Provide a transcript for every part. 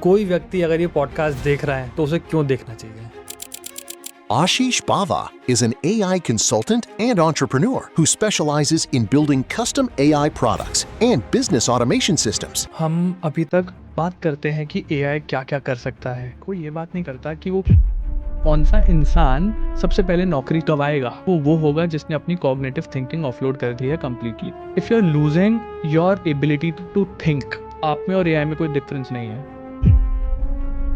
कोई व्यक्ति अगर ये पॉडकास्ट देख रहा है तो उसे क्यों देखना चाहिए? Ashish Bava is an AI consultant and entrepreneur who specializes in building custom AI products and business automation systems. हम अभी तक बात करते हैं कि AI क्या क्या कर सकता है। कोई ये बात नहीं करता कि वो कौन सा इंसान सबसे पहले नौकरी कवाएगा। वो होगा जिसने अपनी कॉग्निटिव थिंकिंग ऑफलोड कर दी है completely. If you are losing your ability to think, आप में और AI में कोई डिफरेंस नहीं है।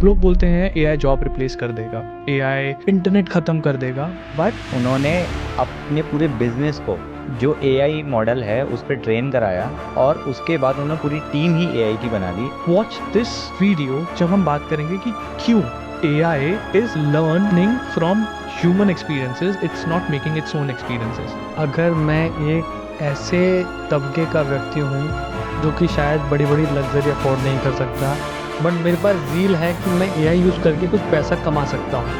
लोग बोलते हैं AI जॉब रिप्लेस कर देगा, AI इंटरनेट ख़त्म कर देगा, बट उन्होंने अपने पूरे बिजनेस को जो AI मॉडल है उस पर ट्रेन कराया और उसके बाद उन्होंने पूरी टीम ही AI की बना दी। वॉच दिस वीडियो जब हम बात करेंगे कि क्यों AI is learning from human experiences, it's not making its own experiences. अगर मैं एक ऐसे तबके का व्यक्ति हूँ जो कि शायद बड़ी बड़ी लग्जरी अफोर्ड नहीं कर सकता, बट मेरे पास रील है कि मैं AI यूज़ करके कुछ पैसा कमा सकता हूँ,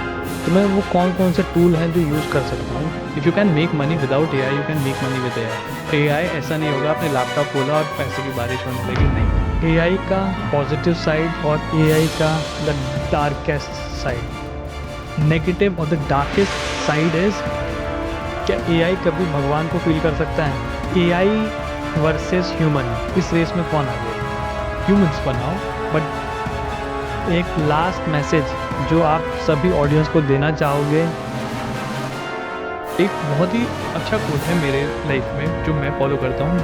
तो मैं वो कौन कौन से टूल हैं जो यूज़ कर सकता हूँ? If you can make money without AI, you can make money with AI. AI ऐसा नहीं होगा आपने लैपटॉप खोला और पैसे की बारिश होने लगी, नहीं। AI का पॉजिटिव साइड और AI का द डार्केस्ट साइड। नेगेटिव और द डार्केस्ट साइड इज, क्या AI कभी भगवान को फील कर सकता है? AI वर्सेस ह्यूमन, इस रेस में कौन आगे? ह्यूमंस बनाओ, बट एक लास्ट मैसेज जो आप सभी ऑडियंस को देना चाहोगे? एक बहुत ही अच्छा कोट है मेरे लाइफ में जो मैं फॉलो करता हूँ।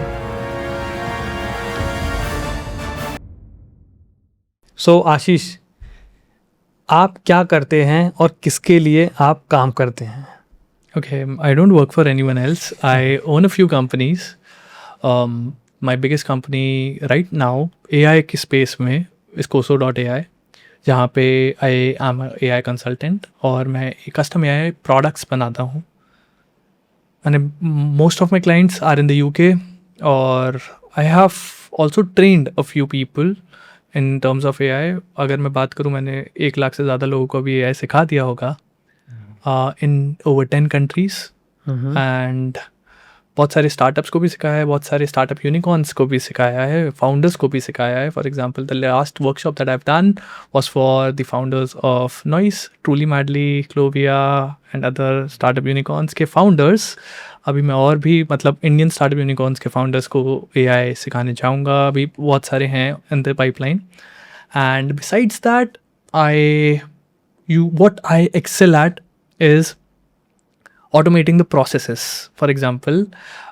सो आशीष, आप क्या करते हैं और किसके लिए आप काम करते हैं? Okay, I don't work for anyone else. I own a few companies. My biggest company right now AI की space में is Koso.ai, जहाँ पे I am a AI consultant और मैं custom AI products बनाता हूँ। And most of my clients are in the UK और I have also trained a few people in terms of AI. अगर मैं बात करूँ, मैंने 1 लाख से ज़्यादा लोगों को भी AI सिखा दिया होगा in over 10 countries. एंड बहुत सारे स्टार्टअप्स को भी सिखाया है, बहुत सारे स्टार्टअप यूनिकॉर्न्स को भी सिखाया है, फाउंडर्स को भी सिखाया है। For example the last workshop that I have done was for the founders of noise, truly madly, Clovia and other startup unicorns के फाउंडर्स। अभी मैं और भी इंडियन स्टार्टअप यूनिकॉर्न्स के फाउंडर्स को AI सिखाने चाहूँगा, अभी बहुत सारे हैं in the pipeline. And besides that what I excel at is automating the processes. For example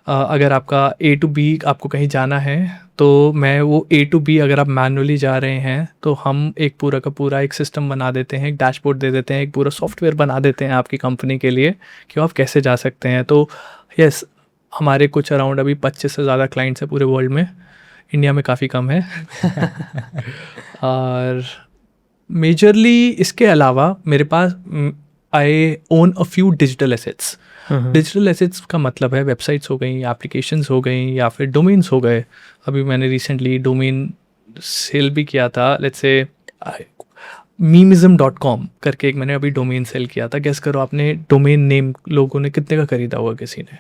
अगर आपका A to B आपको कहीं जाना है, तो मैं वो A to B अगर आप मैनुअली जा रहे हैं तो हम एक पूरा का पूरा एक सिस्टम बना देते हैं, एक डैशबोर्ड दे देते हैं, एक पूरा सॉफ्टवेयर बना देते हैं आपकी कंपनी के लिए कि आप कैसे जा सकते हैं। तो यस, हमारे कुछ अराउंड अभी 25 से ज़्यादा क्लाइंट्स हैं पूरे वर्ल्ड में, इंडिया में काफ़ी कम है। और मेजरली इसके अलावा मेरे पास I own a few digital assets. Digital assets का मतलब है वेबसाइट्स हो गई, एप्लीकेशंस हो गई, या फिर डोमेन्स हो गए। अभी मैंने रिसेंटली डोमेन सेल भी किया था, लेट्स से memism.com करके एक मैंने अभी डोमेन सेल किया था। गेस करो आपने डोमेन नेम लोगों ने कितने का खरीदा होगा किसी ने?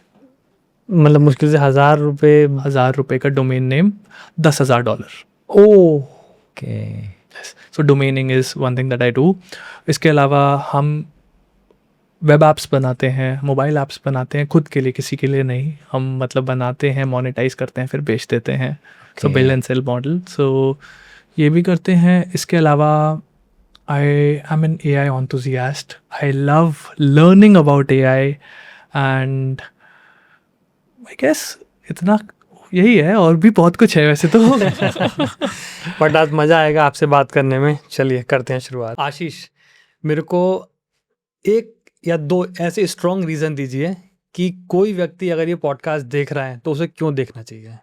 मतलब मुश्किल से $1,000 का domain name, $10,000। Okay. So domaining is one thing that I do. इसके अलावा हम वेब ऐप्स बनाते हैं, मोबाइल ऐप्स बनाते हैं, खुद के लिए, किसी के लिए नहीं। हम बनाते हैं, मोनेटाइज करते हैं, फिर बेच देते हैं। So build and sell model, so ये भी करते हैं। इसके अलावा I am an AI enthusiast. I love learning about AI and I guess इतना यही है, और भी बहुत कुछ है वैसे तो। बट आज मज़ा आएगा आपसे बात करने में। चलिए करते हैं शुरुआत। आशीष, मेरे को एक या दो ऐसे स्ट्रॉन्ग रीज़न दीजिए कि कोई व्यक्ति अगर ये पॉडकास्ट देख रहा है तो उसे क्यों देखना चाहिए?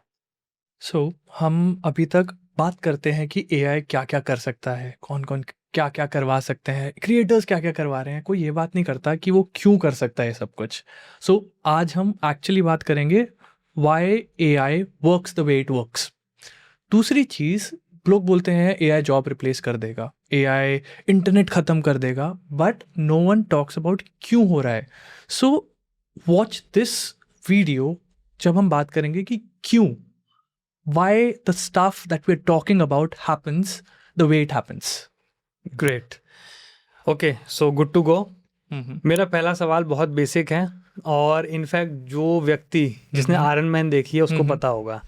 सो हम अभी तक बात करते हैं कि AI क्या क्या कर सकता है, कौन कौन क्या क्या करवा सकते हैं, क्रिएटर्स क्या क्या करवा रहे हैं। कोई ये बात नहीं करता कि वो क्यों कर सकता है सब कुछ। सो आज हम एक्चुअली बात करेंगे why AI works the way it works. दूसरी चीज़, लोग बोलते हैं AI जॉब रिप्लेस कर देगा, AI इंटरनेट ख़त्म कर देगा, but no one talks about क्यों हो रहा है। सो वॉच दिस वीडियो जब हम बात करेंगे कि क्यों, why the stuff that we're talking about happens, the way it happens. Great, okay, so good to go. मेरा पहला सवाल बहुत बेसिक है और इनफैक्ट जो व्यक्ति जिसने आयरन मैन देखी है उसको पता होगा।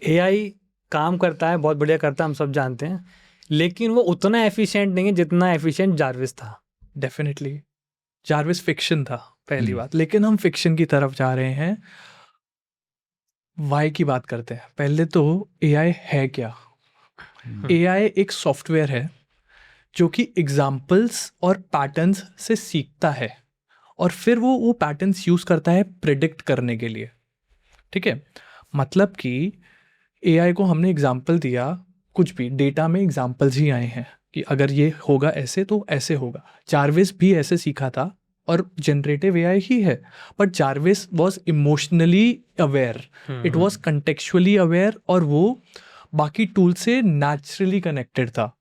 एआई काम करता है, बहुत बढ़िया करता है, हम सब जानते हैं, लेकिन वो उतना एफिशिएंट नहीं है जितना एफिशिएंट जार्विस था। डेफिनेटली जार्विस फिक्शन था पहली बात, लेकिन हम फिक्शन की तरफ जा रहे हैं। वाई की बात करते हैं। पहले तो एआई है क्या? एआई एक सॉफ्टवेयर है जो कि एग्जाम्पल्स और पैटर्न्स से सीखता है और फिर वो पैटर्न्स यूज़ करता है प्रिडिक्ट करने के लिए। ठीक है, मतलब कि एआई को हमने एग्जाम्पल दिया, कुछ भी डेटा में एग्जाम्पल्स ही आए हैं कि अगर ये होगा ऐसे तो ऐसे होगा। जार्विस भी ऐसे सीखा था और जनरेटिव एआई ही है, but Jarvis was emotionally aware, it was contextually aware और वो बाकी टूल से नेचुरली कनेक्टेड था।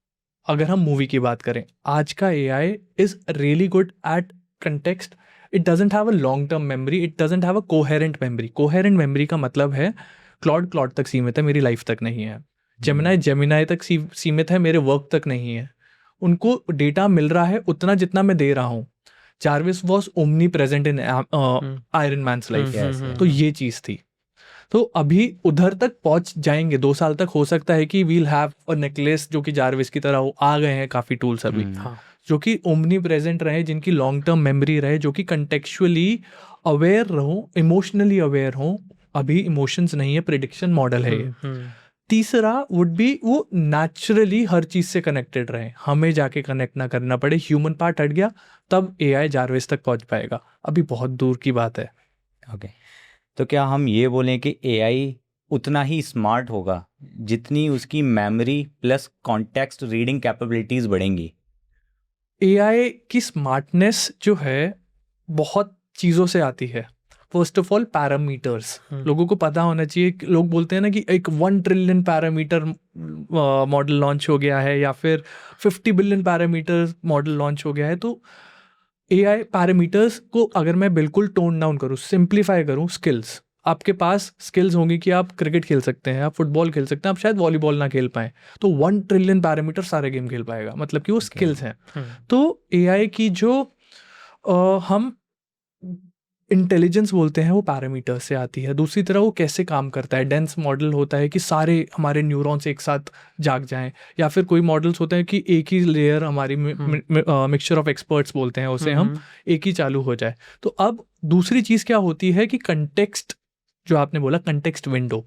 अगर हम मूवी की बात करें, आज का AI is really good eight context. It doesn't have a long term memory, it doesn't have a coherent memory. Coherent memory का मतलब है क्लॉड तक सीमित है, मेरी लाइफ तक नहीं है। जेमिनाई तक सीमित है, मेरे वर्क तक नहीं है। उनको डेटा मिल रहा है उतना जितना मैं दे रहा हूँ। Jarvis was omnipresent in Iron Man's life, तो ये चीज़ थी। तो अभी उधर तक पहुंच जाएंगे, 2 साल तक हो सकता है कि वील हैव अ नेकलेस जो कि जार्विस की तरह हो। आ गए हैं काफ़ी टूल्स अभी जो कि ओमनी प्रेजेंट रहे, जिनकी लॉन्ग टर्म मेमोरी रहे, जो कि कंटेक्चुअली अवेयर रहो, इमोशनली अवेयर हो। अभी इमोशंस नहीं है, प्रिडिक्शन मॉडल है ये। तीसरा वुड बी वो नेचुरली हर चीज़ से कनेक्टेड रहे, हमें जाके कनेक्ट ना करना पड़े। ह्यूमन पार्ट हट गया तब एआई जार्विस तक पहुंच पाएगा, अभी बहुत दूर की बात है। ओके, तो क्या हम ये बोलें कि एआई उतना ही स्मार्ट होगा जितनी उसकी memory plus context reading capabilities बढ़ेंगी? एआई की स्मार्टनेस जो है बहुत चीज़ों से आती है। फर्स्ट ऑफ ऑल पैरामीटर्स, लोगों को पता होना चाहिए। लोग बोलते हैं ना कि एक 1 ट्रिलियन पैरामीटर मॉडल लॉन्च हो गया है या फिर 50 बिलियन पैरामीटर मॉडल लॉन्च हो गया है। तो एआई पैरामीटर्स को अगर मैं बिल्कुल टोन डाउन करूँ, सिंप्लीफाई करूँ, स्किल्स, आपके पास स्किल्स होंगी कि आप क्रिकेट खेल सकते हैं, आप फुटबॉल खेल सकते हैं, आप शायद वॉलीबॉल ना खेल पाएँ, तो 1 ट्रिलियन पैरामीटर सारे गेम खेल पाएगा, मतलब कि वो स्किल्स हैं। तो एआई की जो हम इंटेलिजेंस बोलते हैं वो पैरामीटर्स से आती है। दूसरी तरफ वो कैसे काम करता है, डेंस मॉडल होता है कि सारे हमारे न्यूरॉन्स एक साथ जाग जाएं, या फिर कोई मॉडल्स होते हैं कि एक ही लेयर हमारी मिक्सचर ऑफ एक्सपर्ट्स बोलते हैं उसे, हम एक ही चालू हो जाए। तो अब दूसरी चीज़ क्या होती है कि कंटेक्स्ट, जो आपने बोला context window.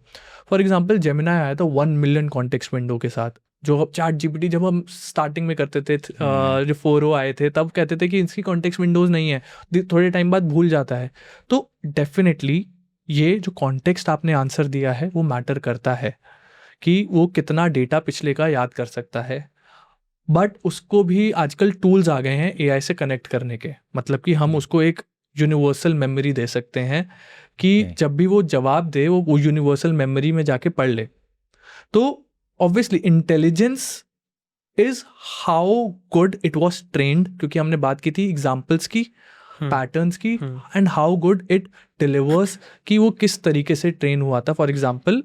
For example Gemini आया था 1 मिलियन कॉन्टेक्स्ट विंडो के साथ। जो चैट जीपीटी जब हम स्टार्टिंग में करते थे, जो 4o आए थे, तब कहते थे कि इसकी कॉन्टेक्स्ट विंडोज़ नहीं है, थोड़े टाइम बाद भूल जाता है। तो डेफिनेटली ये जो कॉन्टेक्स्ट आपने आंसर दिया है वो मैटर करता है कि वो कितना डेटा पिछले का याद कर सकता है। बट उसको भी आजकल टूल्स आ गए हैं एआई से कनेक्ट करने के, मतलब कि हम उसको एक यूनिवर्सल मेमोरी दे सकते हैं कि जब भी वो जवाब दे वो यूनिवर्सल मेमोरी में जाके पढ़ ले। तो obviously intelligence is how good it was trend, क्योंकि हमने बात की थी एग्जाम्पल्स की, पैटर्न्स की, and how good it delivers, कि वो किस तरीके से ट्रेन हुआ था। फॉर एग्जाम्पल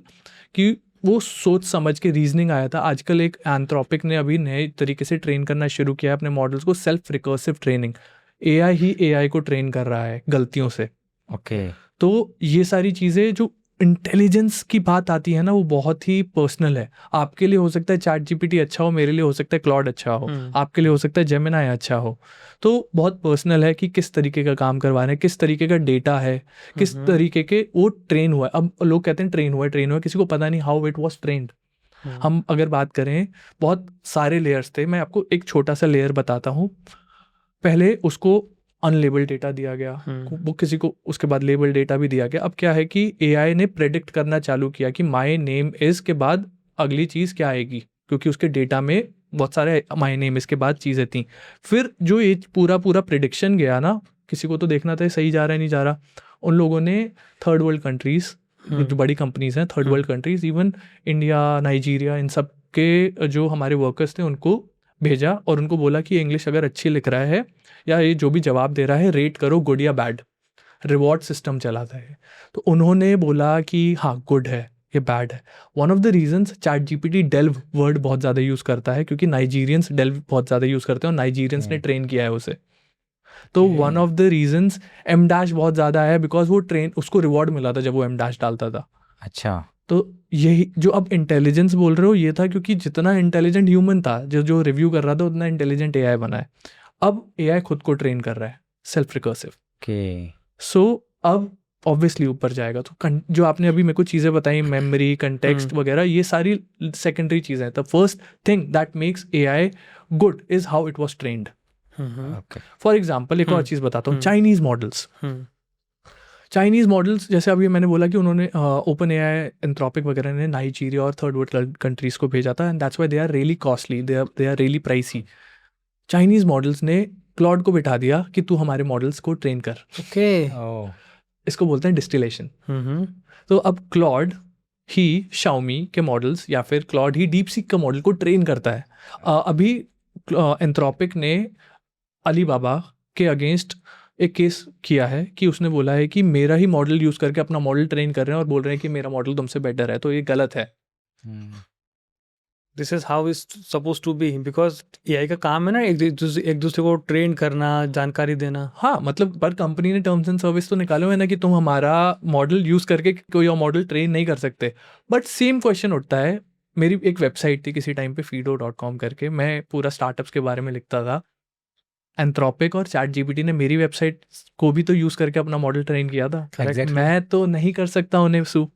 कि वो सोच समझ के रीजनिंग आया था। आजकल एक एंथ्रोपिक ने अभी नए तरीके से ट्रेन करना शुरू किया अपने मॉडल्स को, सेल्फ रिकर्सिव ट्रेनिंग। एआई ही एआई को ट्रेन कर रहा है गलतियों से। ओके, तो ये सारी चीज़ें, जो इंटेलिजेंस की बात आती है ना, वो बहुत ही पर्सनल है। आपके लिए हो सकता है चैट जीपीटी अच्छा हो, मेरे लिए हो सकता है क्लॉड अच्छा हो, आपके लिए हो सकता है जेमिनाई अच्छा हो। तो बहुत पर्सनल है कि किस तरीके का काम करवा रहे हैं, किस तरीके का डेटा है, किस तरीके के वो ट्रेन हुआ है। अब लोग कहते हैं ट्रेन हुआ है, किसी को पता नहीं हाउ इट वॉज ट्रेंड। हम अगर बात करें, बहुत सारे लेयर्स थे। मैं आपको एक छोटा सा लेयर बताता हूँ। पहले उसको अनलेबल डेटा दिया गया, वो किसी को, उसके बाद लेबल डेटा भी दिया गया। अब क्या है कि एआई ने प्रेडिक्ट करना चालू किया कि माय नेम इज़ के बाद अगली चीज़ क्या आएगी, क्योंकि उसके डेटा में बहुत सारे माय नेम इज़ के बाद चीज़ें थी। फिर जो ये पूरा प्रेडिक्शन गया ना, किसी को तो देखना था सही जा रहा है नहीं जा रहा। उन लोगों ने थर्ड वर्ल्ड कंट्रीज़, जो बड़ी कंपनीज़ हैं, third world countries, even India, Nigeria, इन सब के जो हमारे वर्कर्स थे उनको भेजा और उनको बोला कि इंग्लिश अगर अच्छी लिख रहा है या ये जो भी जवाब दे रहा है, रेट करो गुड या बैड। रिवॉर्ड सिस्टम चलाता है। तो उन्होंने बोला कि हाँ गुड है, ये बैड है। One of the reasons chat GPT delve word बहुत ज़्यादा यूज़ करता है क्योंकि नाइजीरियंस डेल्व बहुत ज़्यादा यूज़ करते हैं और नाइजीरियंस ने ट्रेन किया है उसे। तो one of the reasons em dash बहुत ज़्यादा है बिकॉज वो ट्रेन उसको रिवॉर्ड मिला था जब वो एम डैश डालता था। अच्छा, तो यही जो अब इंटेलिजेंस बोल रहे हो ये था क्योंकि जितना इंटेलिजेंट ह्यूमन था जो रिव्यू कर रहा था उतना इंटेलिजेंट एआई बना है। अब एआई खुद को ट्रेन कर रहा है सेल्फ रिकर्सिव। ओके, सो अब ऑब्वियसली ऊपर जाएगा। तो जो आपने अभी मेरे को चीज़ें बताई मेमोरी कंटेक्स्ट वगैरह ये सारी सेकेंडरी चीज़ें हैं। The first thing that makes AI good is how it was trained. Okay, for example एक और चीज़ बताता हूँ, चाइनीज़ मॉडल्स। चाइनीज़ मॉडल्स जैसे अभी मैंने बोला कि उन्होंने ओपन एआई एंथ्रोपिक वगैरह ने नाइजीरिया और थर्ड वर्ल्ड कंट्रीज़ को भेजा था and that's why they are really costly, they are really pricey. Chinese models ने क्लॉड को बिठा दिया कि तू हमारे मॉडल्स को ट्रेन कर। ओके, इसको बोलते हैं डिस्टिलेशन। तो अब क्लॉड ही शाओमी के मॉडल्स या फिर क्लॉड ही डीप सीक का मॉडल को ट्रेन करता है। अभी एंथ्रोपिक ने अलीबाबा के अगेंस्ट एक केस किया है कि उसने बोला है कि मेरा ही मॉडल यूज़ करके अपना मॉडल ट्रेन कर रहे हैं और बोल रहे हैं कि मेरा मॉडल तुमसे बेटर है, तो ये गलत है। This is how is suppose to be, because AI का काम है ना एक दूसरे को ट्रेन करना, जानकारी देना। हाँ, मतलब पर कंपनी ने टर्म्स एंड सर्विस तो निकाले हुए ना कि तुम हमारा मॉडल यूज़ करके कोई और मॉडल ट्रेन नहीं कर सकते। बट सेम क्वेश्चन उठता है, मेरी एक वेबसाइट थी किसी टाइम पे fido.com करके, मैं पूरा स्टार्टअप्स के बारे में लिखता था। एंथ्रोपिक और चैट जीपीटी ने मेरी वेबसाइट को भी तो यूज़ करके अपना मॉडल ट्रेन किया था। Exactly. मैं तो नहीं कर सकता उन्हें sue,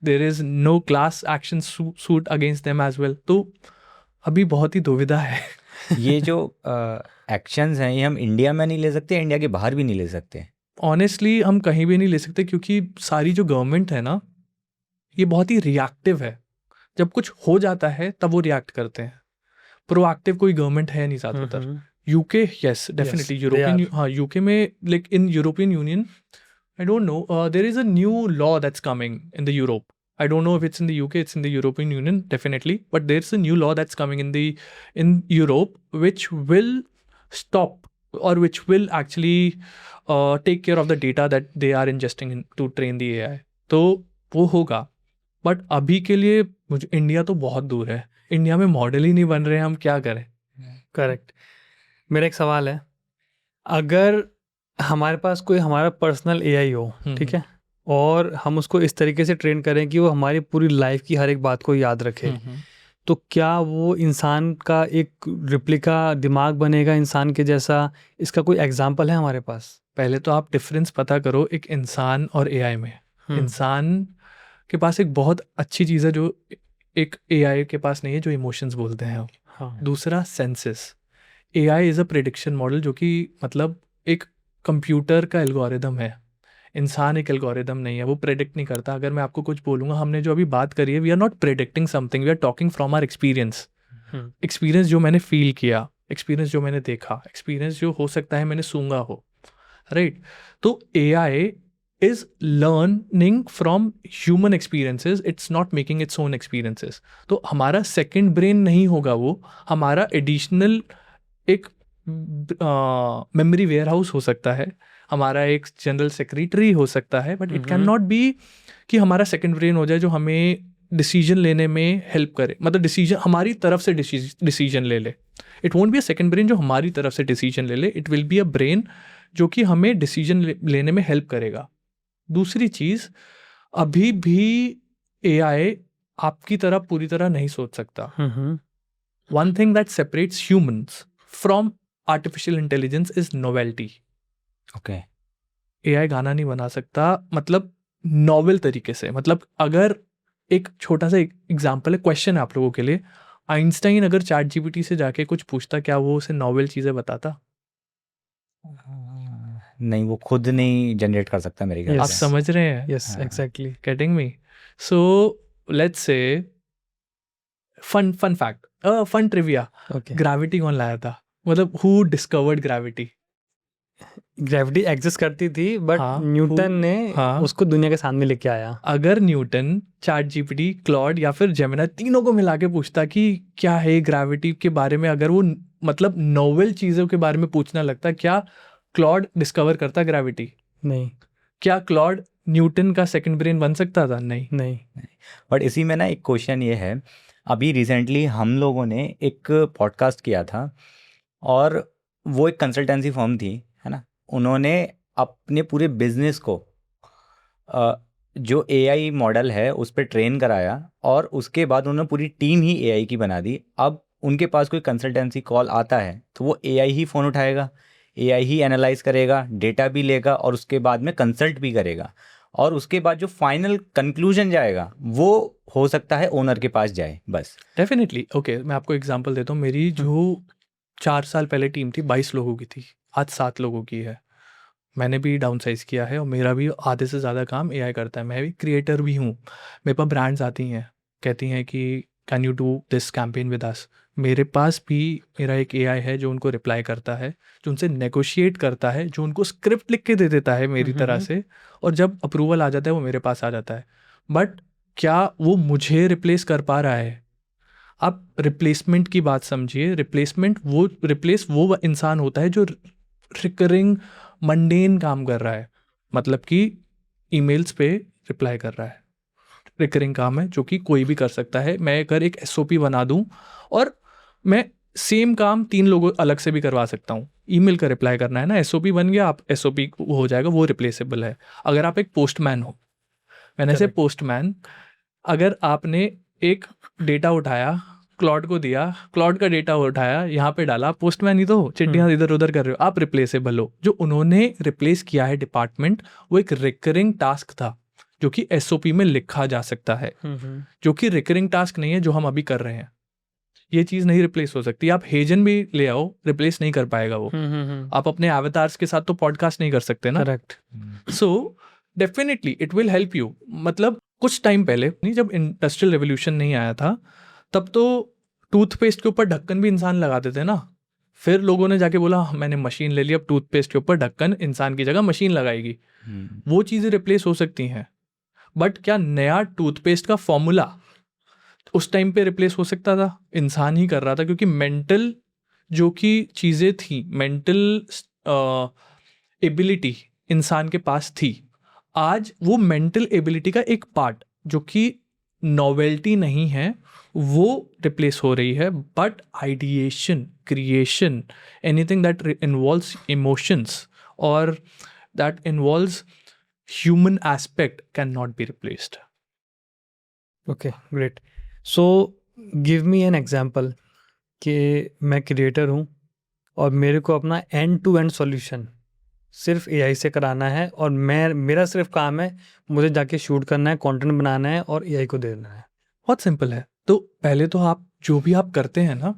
there is no class action suit against them as well. तो अभी बहुत ही दुविधा है। ये जो एक्शंस हैं ये हम इंडिया में नहीं ले सकते, इंडिया के बाहर भी नहीं ले सकते। ऑनेस्टली हम कहीं भी नहीं ले सकते क्योंकि सारी जो गवर्नमेंट है ना ये बहुत ही रिएक्टिव है। जब कुछ हो जाता है तब वो रिएक्ट करते हैं, प्रोएक्टिव कोई गवर्नमेंट है नहीं ज़्यादातर। यूके यस डेफिनेटली, यूरोपियन, हाँ यूके में, like in European Union I don't know, there is a new law that's coming in the Europe. I don't know if it's in the UK, it's in the European Union, definitely. But there's a new law that's coming in Europe, which will stop or which will actually take care of the data that they are ingesting to train the AI. तो वो होगा, but अभी के लिए मुझे India तो बहुत दूर है, इंडिया में मॉडल ही नहीं बन रहे हैं, हम क्या करें। करेक्ट। मेरा एक सवाल है, अगर हमारे पास कोई हमारा पर्सनल एआई हो, ठीक है, और हम उसको इस तरीके से ट्रेन करें कि वो हमारी पूरी लाइफ की हर एक बात को याद रखे, तो क्या वो इंसान का एक रिप्लिका दिमाग बनेगा इंसान के जैसा? इसका कोई एग्जाम्पल है हमारे पास? पहले तो आप डिफरेंस पता करो एक इंसान और एआई में। इंसान के पास एक बहुत अच्छी चीज़ है जो एक एआई के पास नहीं है, जो इमोशंस बोलते हैं। हाँ। दूसरा senses. AI is a prediction model, जो कि मतलब एक कंप्यूटर का एल्गोरिदम है, इंसान एक एल्गोरिदम नहीं है, वो प्रेडिक्ट नहीं करता। अगर मैं आपको कुछ बोलूँगा, हमने जो अभी बात करी है, we are not predicting something, we are talking from our experience. Experience जो मैंने फील किया, एक्सपीरियंस जो मैंने देखा, एक्सपीरियंस जो हो सकता है मैंने सूंघा हो, राइट। तो AI is learning from human experiences, it's not making its own experiences. तो हमारा सेकेंड ब्रेन नहीं होगा वो, हमारा एडिशनल एक मेमोरी वेयर हाउस हो सकता है, हमारा एक जनरल सेक्रेटरी हो सकता है, but it can not B कि हमारा सेकंड ब्रेन हो जाए जो हमें डिसीजन लेने में हेल्प करे, मतलब डिसीजन हमारी तरफ से डिसीजन ले ले। It won't be a second brain जो हमारी तरफ से डिसीजन ले ले, it will be a brain जो कि हमें डिसीजन लेने में हेल्प करेगा। दूसरी चीज़, अभी भी एआई आपकी तरह पूरी तरह नहीं सोच सकता। One thing that separates humans from artificial intelligence is novelty. Okay, AI गाना नहीं बना सकता, मतलब नॉवेल तरीके से। मतलब अगर एक छोटा सा एग्जांपल है, क्वेश्चन है आप लोगों के लिए, आइंस्टाइन अगर चैट जीपीटी से जाके कुछ पूछता, क्या वो उसे नॉवेल चीज़ें बताता? नहीं, वो खुद नहीं जनरेट कर सकता मेरे ख्याल आप से। समझ रहे हैं? Yes, exactly. Getting me? So let's say fun fact, fun trivia, okay. Gravity कौन लाया था? मतलब who discovered gravity? Gravity exist करती थी, बट हाँ, न्यूटन ने हाँ। उसको दुनिया के सामने लेके आया। अगर न्यूटन, चैट जीपीटी, क्लॉड या फिर जेमिनी तीनों को मिला के पूछता कि क्या है ग्रेविटी के बारे में, अगर वो मतलब नोवेल चीज़ों के बारे में पूछना लगता, क्या क्लॉड डिस्कवर करता ग्रेविटी? नहीं। क्या क्लॉड न्यूटन का सेकंड ब्रेन बन सकता था? नहीं। नहीं। बट इसी में ना एक क्वेश्चन ये है, अभी रिसेंटली हम लोगों ने एक पॉडकास्ट किया था और वो एक कंसल्टेंसी फर्म थी, है ना, उन्होंने अपने पूरे बिजनेस को जो एआई मॉडल है उस पर ट्रेन कराया और उसके बाद उन्होंने पूरी टीम ही एआई की बना दी। अब उनके पास कोई कंसल्टेंसी कॉल आता है तो वो एआई ही फ़ोन उठाएगा, एआई ही एनालाइज करेगा, डेटा भी लेगा और उसके बाद में कंसल्ट भी करेगा, और उसके बाद जो फाइनल कंक्लूजन जाएगा वो हो सकता है ओनर के पास जाए बस। डेफिनेटली। ओके, मैं आपको एग्जांपल देता हूँ। मेरी जो 4 साल पहले टीम थी 22 लोगों की थी, आज 7 लोगों की है। मैंने भी डाउन साइज़ किया है और मेरा भी आधे से ज़्यादा काम एआई करता है। मैं भी क्रिएटर भी हूँ। मेरे पास ब्रांड्स आती हैं, कहती हैं कि can you do this campaign with us. मेरे पास भी मेरा एक एआई है जो उनको रिप्लाई करता है, जो उनसे नेगोशिएट करता है, जो उनको स्क्रिप्ट लिख के दे देता है मेरी तरह से, और जब अप्रूवल आ जाता है वो मेरे पास आ जाता है। बट क्या वो मुझे रिप्लेस कर पा रहा है? आप रिप्लेसमेंट की बात समझिए। रिप्लेस वो इंसान होता है जो रिकरिंग मंडेन काम कर रहा है, मतलब कि ईमेल्स पे रिप्लाई कर रहा है। रिकरिंग काम है जो कि कोई भी कर सकता है। मैं अगर एक एसओपी बना दूं और मैं सेम काम 3 लोगों अलग से भी करवा सकता हूँ। ईमेल का रिप्लाई करना है ना, एसओपी बन गया, आप एसओपी हो जाएगा, वो रिप्लेसेबल है। अगर आप एक पोस्टमैन हो, मैंने से पोस्टमैन, अगर आपने एक डेटा उठाया, क्लॉड को दिया, क्लॉड का डेटा उठाया, यहाँ पे डाला, पोस्टमैन ही तो हो, चिट्ठियाँ इधर उधर कर रहे हो, आप रिप्लेसेबल हो। जो उन्होंने रिप्लेस किया है डिपार्टमेंट, वो एक रिकरिंग टास्क था जो कि एसओपी में लिखा जा सकता है, जो कि रिकरिंग टास्क नहीं है जो हम अभी कर रहे हैं। ये चीज़ नहीं रिप्लेस हो सकती। आप हेजन भी ले आओ, रिप्लेस नहीं कर पाएगा वो। आप अपने एवतार्स के साथ तो पॉडकास्ट नहीं कर सकते ना। Correct. So definitely it will help you. मतलब कुछ टाइम पहले नहीं, जब इंडस्ट्रियल रेवोल्यूशन नहीं आया था, तब तो टूथपेस्ट के ऊपर ढक्कन भी इंसान लगाते थे ना। फिर लोगों ने जाके बोला मैंने मशीन ले ली, अब टूथपेस्ट के ऊपर ढक्कन इंसान की जगह मशीन लगाएगी। वो चीज़ें रिप्लेस हो सकती हैं, बट क्या नया टूथपेस्ट का फॉर्मूला उस टाइम पे रिप्लेस हो सकता था? इंसान ही कर रहा था, क्योंकि मेंटल जो कि चीज़ें थी, मेंटल एबिलिटी इंसान के पास थी। आज वो मेंटल एबिलिटी का एक पार्ट जो कि नॉवेल्टी नहीं है, वो रिप्लेस हो रही है। But ideation, creation, anything that involves emotions और that involves human aspect can not be replaced. Okay, great. So give me an example कि मैं क्रिएटर हूँ और मेरे को अपना एंड टू एंड सॉल्यूशन सिर्फ एआई से कराना है, और मेरा सिर्फ काम है मुझे जाके शूट करना है, कंटेंट बनाना है और एआई को देना है। बहुत सिंपल है। तो पहले तो आप जो भी आप करते हैं ना,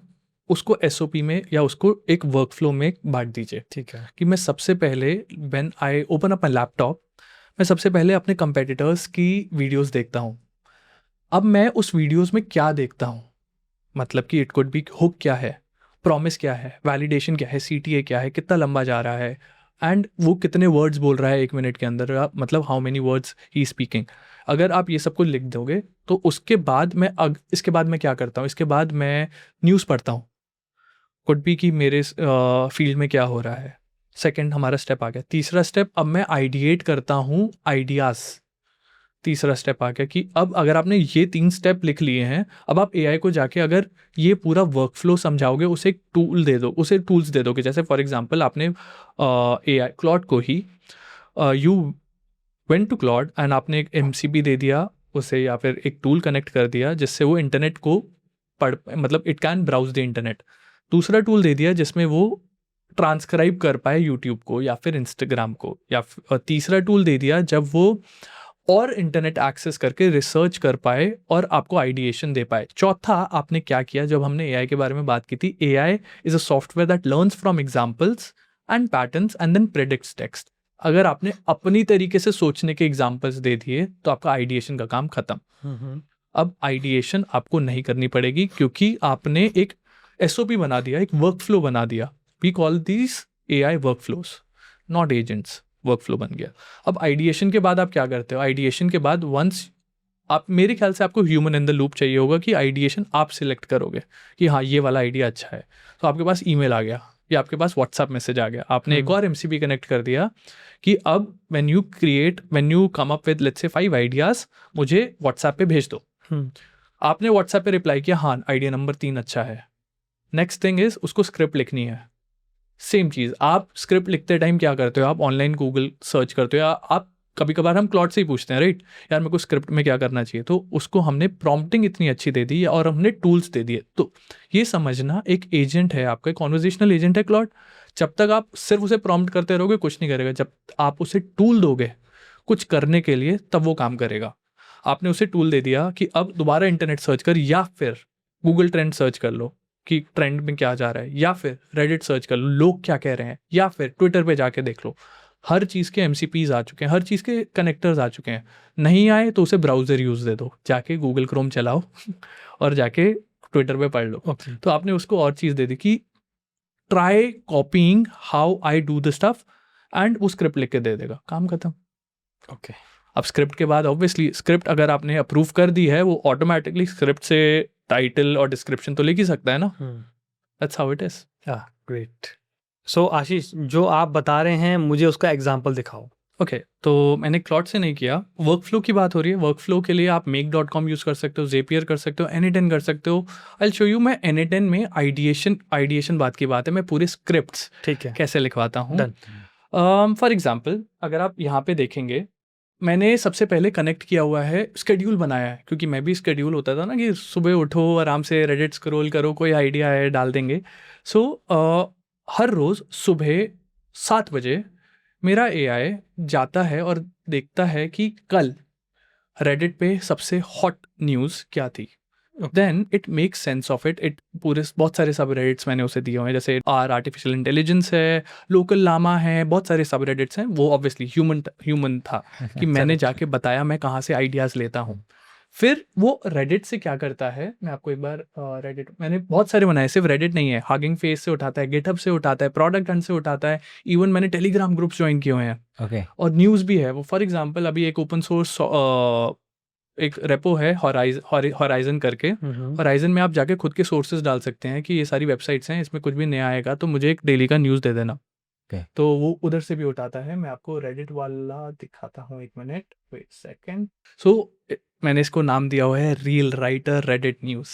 उसको एसओपी में या उसको एक वर्कफ्लो में बांट दीजिए। ठीक है। कि मैं सबसे पहले when I open up my laptop, मैं सबसे पहले अपने कंपेटिटर्स की वीडियोस देखता हूँ। अब मैं उस वीडियोस में क्या देखता हूँ, मतलब कि इट कुड बी हुक क्या है, प्रॉमिस क्या है, वैलिडेशन क्या है, सीटीए क्या है, कितना लंबा जा रहा है, एंड वो कितने वर्ड्स बोल रहा है 1 मिनट के अंदर, मतलब how many words he speaking. अगर आप ये सब कुछ लिख दोगे तो उसके बाद इसके बाद मैं क्या करता हूँ, इसके बाद मैं न्यूज़ पढ़ता हूँ, कुड बी कि मेरे फील्ड में क्या हो रहा है। सेकंड हमारा स्टेप आ गया। तीसरा स्टेप, अब मैं आइडिएट करता हूँ आइडियाज़। तीसरा स्टेप आ गया कि अब अगर आपने ये 3 स्टेप लिख लिए हैं, अब आप एआई को जाके अगर ये पूरा वर्कफ्लो समझाओगे, उसे एक टूल दे दो, उसे टूल्स दे दोगे। जैसे फॉर एग्जांपल आपने एआई क्लॉड को ही you went to Claude and आपने एक एमसीबी दे दिया उसे, या फिर एक टूल कनेक्ट कर दिया जिससे वो इंटरनेट को मतलब it can browse the internet. दूसरा टूल दे दिया जिसमें वो ट्रांसक्राइब कर पाए यूट्यूब को या फिर इंस्टाग्राम को, या तीसरा टूल दे दिया जब वो और इंटरनेट एक्सेस करके रिसर्च कर पाए और आपको आइडिएशन दे पाए। चौथा आपने क्या किया, जब हमने एआई के बारे में बात की थी, AI is a software that learns from examples and patterns and then predicts text. अगर आपने अपनी तरीके से सोचने के एग्जांपल्स दे दिए तो आपका आइडिएशन का काम खत्म। अब आइडिएशन आपको नहीं करनी पड़ेगी क्योंकि आपने एक एसओपी बना दिया, एक वर्कफ्लो बना दिया। We call this AI workflows, not agents. Workflow बन गया। अब आइडिएशन के बाद आप क्या करते हो? आइडिएशन के बाद वंस आप, मेरे ख्याल से आपको ह्यूमन इन द लूप चाहिए होगा कि आइडिएशन आप सिलेक्ट करोगे कि हाँ ये वाला आइडिया अच्छा है। तो आपके पास ईमेल आ गया, ये आपके पास व्हाट्सएप मैसेज आ गया, आपने एक और MCP कनेक्ट कर दिया कि अब when you come up with let's say 5 ideas, मुझे व्हाट्सएप पे भेज दो। आपने व्हाट्सएप पे रिप्लाई किया, हाँ आइडिया नंबर 3 अच्छा है। नेक्स्ट थिंग इज उसको स्क्रिप्ट लिखनी है। सेम चीज़, आप स्क्रिप्ट लिखते टाइम क्या करते हो, आप ऑनलाइन गूगल सर्च करते हो, या आप कभी कभार हम क्लॉड से ही पूछते हैं, राइट यार मेरे को स्क्रिप्ट में क्या करना चाहिए, तो उसको हमने प्रॉम्प्टिंग इतनी अच्छी दे दी और हमने टूल्स दे दिए। तो ये समझना, एक एजेंट है आपका, कॉन्वर्जेशनल एजेंट है क्लॉड। जब तक आप सिर्फ उसे प्रॉम्प्ट करते रहोगे कुछ नहीं करेगा, जब आप उसे टूल दोगे कुछ करने के लिए तब वो काम करेगा। आपने उसे टूल दे दिया कि अब दोबारा इंटरनेट सर्च कर, या फिर गूगल ट्रेंड सर्च कर लो कि ट्रेंड में क्या जा रहा है, या फिर रेडिट सर्च कर लो लोग क्या कह रहे हैं, या फिर ट्विटर पे जाके देख लो। हर चीज़ के MCPs आ चुके हैं, हर चीज़ के कनेक्टर्स आ चुके हैं। नहीं आए तो उसे ब्राउज़र यूज़ दे दो, जाके गूगल क्रोम चलाओ और जाके ट्विटर पे पढ़ लो। तो आपने उसको और चीज़ दे दी कि try copying how I do the stuff, and वो स्क्रिप्ट लिख के दे देगा, काम खत्म। अब स्क्रिप्ट के बाद ऑब्वियसली स्क्रिप्ट अगर आपने अप्रूव कर दी है, वो ऑटोमेटिकली स्क्रिप्ट से टाइटल और डिस्क्रिप्शन तो लिख ही सकता है ना। That's how it is. Great. So Ashish, जो आप बता रहे हैं मुझे उसका एग्जांपल दिखाओ। ओके, तो मैंने क्लॉड से नहीं किया, वर्कफ्लो की बात हो रही है। वर्कफ्लो के लिए आप make.com यूज़ कर सकते हो, Zapier कर सकते हो, N8N कर सकते हो। आई शो यू, मैं N8N में आइडिएशन बात की बात है, मैं पूरे स्क्रिप्ट्स ठीक है, कैसे लिखवाता हूँ। डन। फॉर एग्जाम्पल अगर आप यहाँ पे देखेंगे, मैंने सबसे पहले कनेक्ट किया हुआ है, शेड्यूल बनाया है, क्योंकि मैं भी शेड्यूल होता था ना कि सुबह उठो आराम से रेडिट स्क्रॉल करो, कोई आइडिया है डाल देंगे। सो हर रोज़ सुबह 7 बजे मेरा AI जाता है और देखता है कि कल रेडिट पे सबसे हॉट न्यूज़ क्या थी। Then it makes sense of it पूरे बहुत सारे सब रेडिट्स मैंने उसे दिए हुए हैं, जैसे आर्टिफिशियल इंटेलिजेंस है, लोकल लामा है, बहुत सारे सब रेडिट्स हैं। वो ऑब्वियसली ह्यूमन था कि मैंने जाके बताया मैं कहाँ से आइडियाज़ लेता हूँ। फिर वो रेडिट से क्या करता है, मैं आपको एक बार रेडिट मैंने बहुत सारे बनाए, सिर्फ रेडिट नहीं है, हगिंग फेस से उठाता है, गिटहब से उठाता है, प्रोडक्ट हंट से उठाता है, इवन मैंने टेलीग्राम ग्रुप्स ज्वाइन किए हुए हैं। और न्यूज़ भी है वो। फॉर एग्जांपल अभी एक ओपन सोर्स एक रेपो है हॉराइजन करके। हॉराइजन में आप जाके खुद के सोर्सेज डाल सकते हैं कि ये सारी वेबसाइट्स हैं, इसमें कुछ भी नया आएगा तो मुझे एक डेली का न्यूज़ दे देना। तो वो उधर से भी उठाता है। मैं आपको रेडिट वाला दिखाता हूँ, एक मिनट, वेट सेकंड। सो मैंने इसको नाम दिया हुआ है रील राइटर रेडिट न्यूज़।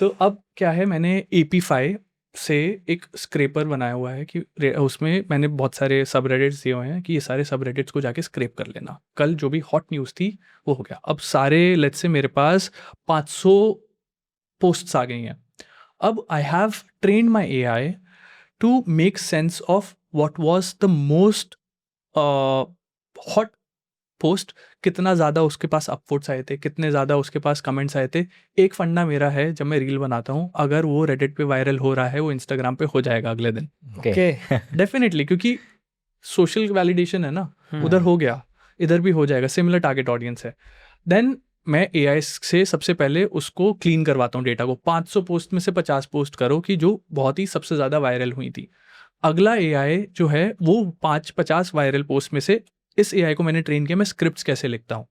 तो अब क्या है, मैंने API से एक स्क्रेपर बनाया हुआ है कि उसमें मैंने बहुत सारे सब रेडिट्स दिए हुए हैं कि ये सारे सब रेडिट्स को जाके स्क्रेप कर लेना। कल जो भी हॉट न्यूज़ थी वो हो गया। अब सारे लेट्स से मेरे पास 500 पोस्ट्स आ गई हैं। अब I have trained my AI to make sense of what was the most hot post, कितना ज़्यादा उसके पास अपवोट्स आए थे, कितने ज़्यादा उसके पास कमेंट्स आए थे। एक फंडा मेरा है, जब मैं रील बनाता हूँ अगर वो रेडिट पे वायरल हो रहा है वो इंस्टाग्राम पे हो जाएगा अगले दिन। ओके, डेफिनेटली, क्योंकि सोशल वैलिडेशन है ना, उधर हो गया इधर भी हो जाएगा, सिमिलर टारगेट ऑडियंस है। देन मैं AI से सबसे पहले उसको क्लीन करवाता हूँ डेटा को। 500 पोस्ट में से 50 पोस्ट करो कि जो बहुत ही सबसे ज़्यादा वायरल हुई थी। अगला AI जो है वो 50 वायरल पोस्ट में से इस AI को मैंने ट्रेन किया मैं स्क्रिप्ट्स कैसे लिखता हूँ।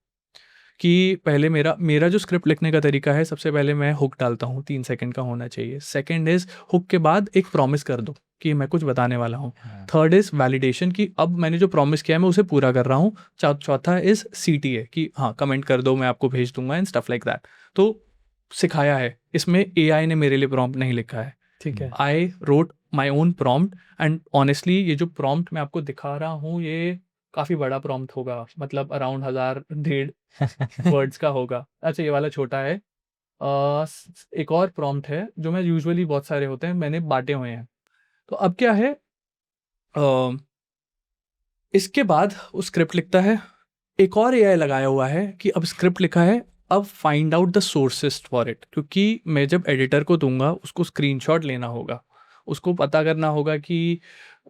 कि पहले मेरा जो स्क्रिप्ट लिखने का तरीका है, सबसे पहले मैं हुक डालता हूँ, 3 सेकंड का होना चाहिए। सेकंड इज़ हुक के बाद एक प्रॉमिस कर दो कि मैं कुछ बताने वाला हूँ। थर्ड इज़ वैलिडेशन कि अब मैंने जो प्रॉमिस किया है मैं उसे पूरा कर रहा हूँ। चौथा इज़ CTA कि हाँ कमेंट कर दो, मैं आपको भेज दूंगा एंड स्टफ लाइक दैट। तो सिखाया है, इसमें AI ने मेरे लिए प्रॉम्प्ट नहीं लिखा है। ठीक है। I wrote my own prompt and honestly ये जो प्रॉम्प्ट मैं आपको दिखा रहा हूँ ये काफ़ी बड़ा प्रॉम्प्ट होगा, मतलब अराउंड 1000-1.5 वर्ड्स का होगा। अच्छा ये वाला छोटा है। एक और प्रॉम्प्ट है जो मैं यूजुअली, बहुत सारे होते हैं, मैंने बांटे हुए हैं। तो अब क्या है, इसके बाद वो स्क्रिप्ट लिखता है। एक और AI लगाया हुआ है कि अब स्क्रिप्ट लिखा है, अब find out the sources for it, क्योंकि मैं जब एडिटर को दूंगा उसको स्क्रीनशॉट लेना होगा, उसको पता करना होगा कि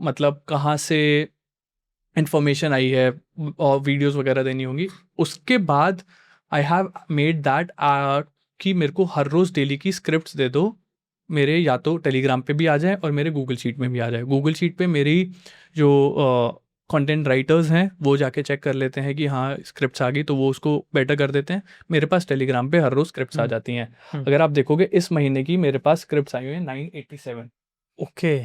मतलब कहाँ से इन्फॉर्मेशन आई है और वीडियोस वगैरह देनी होंगी। उसके बाद आई हैव मेड दैट कि मेरे को हर रोज़ डेली की स्क्रिप्ट्स दे दो, मेरे या तो टेलीग्राम पे भी आ जाए और मेरे गूगल शीट में भी आ जाए। गूगल शीट पे मेरी जो कंटेंट राइटर्स हैं वो जाके चेक कर लेते हैं कि हाँ स्क्रिप्ट्स आ गई, तो वो उसको बेटर कर देते हैं। मेरे पास टेलीग्राम पे हर रोज़ स्क्रिप्ट्स आ जाती हैं। अगर आप देखोगे इस महीने की मेरे पास स्क्रिप्ट्स आई हुई हैं 987। Okay,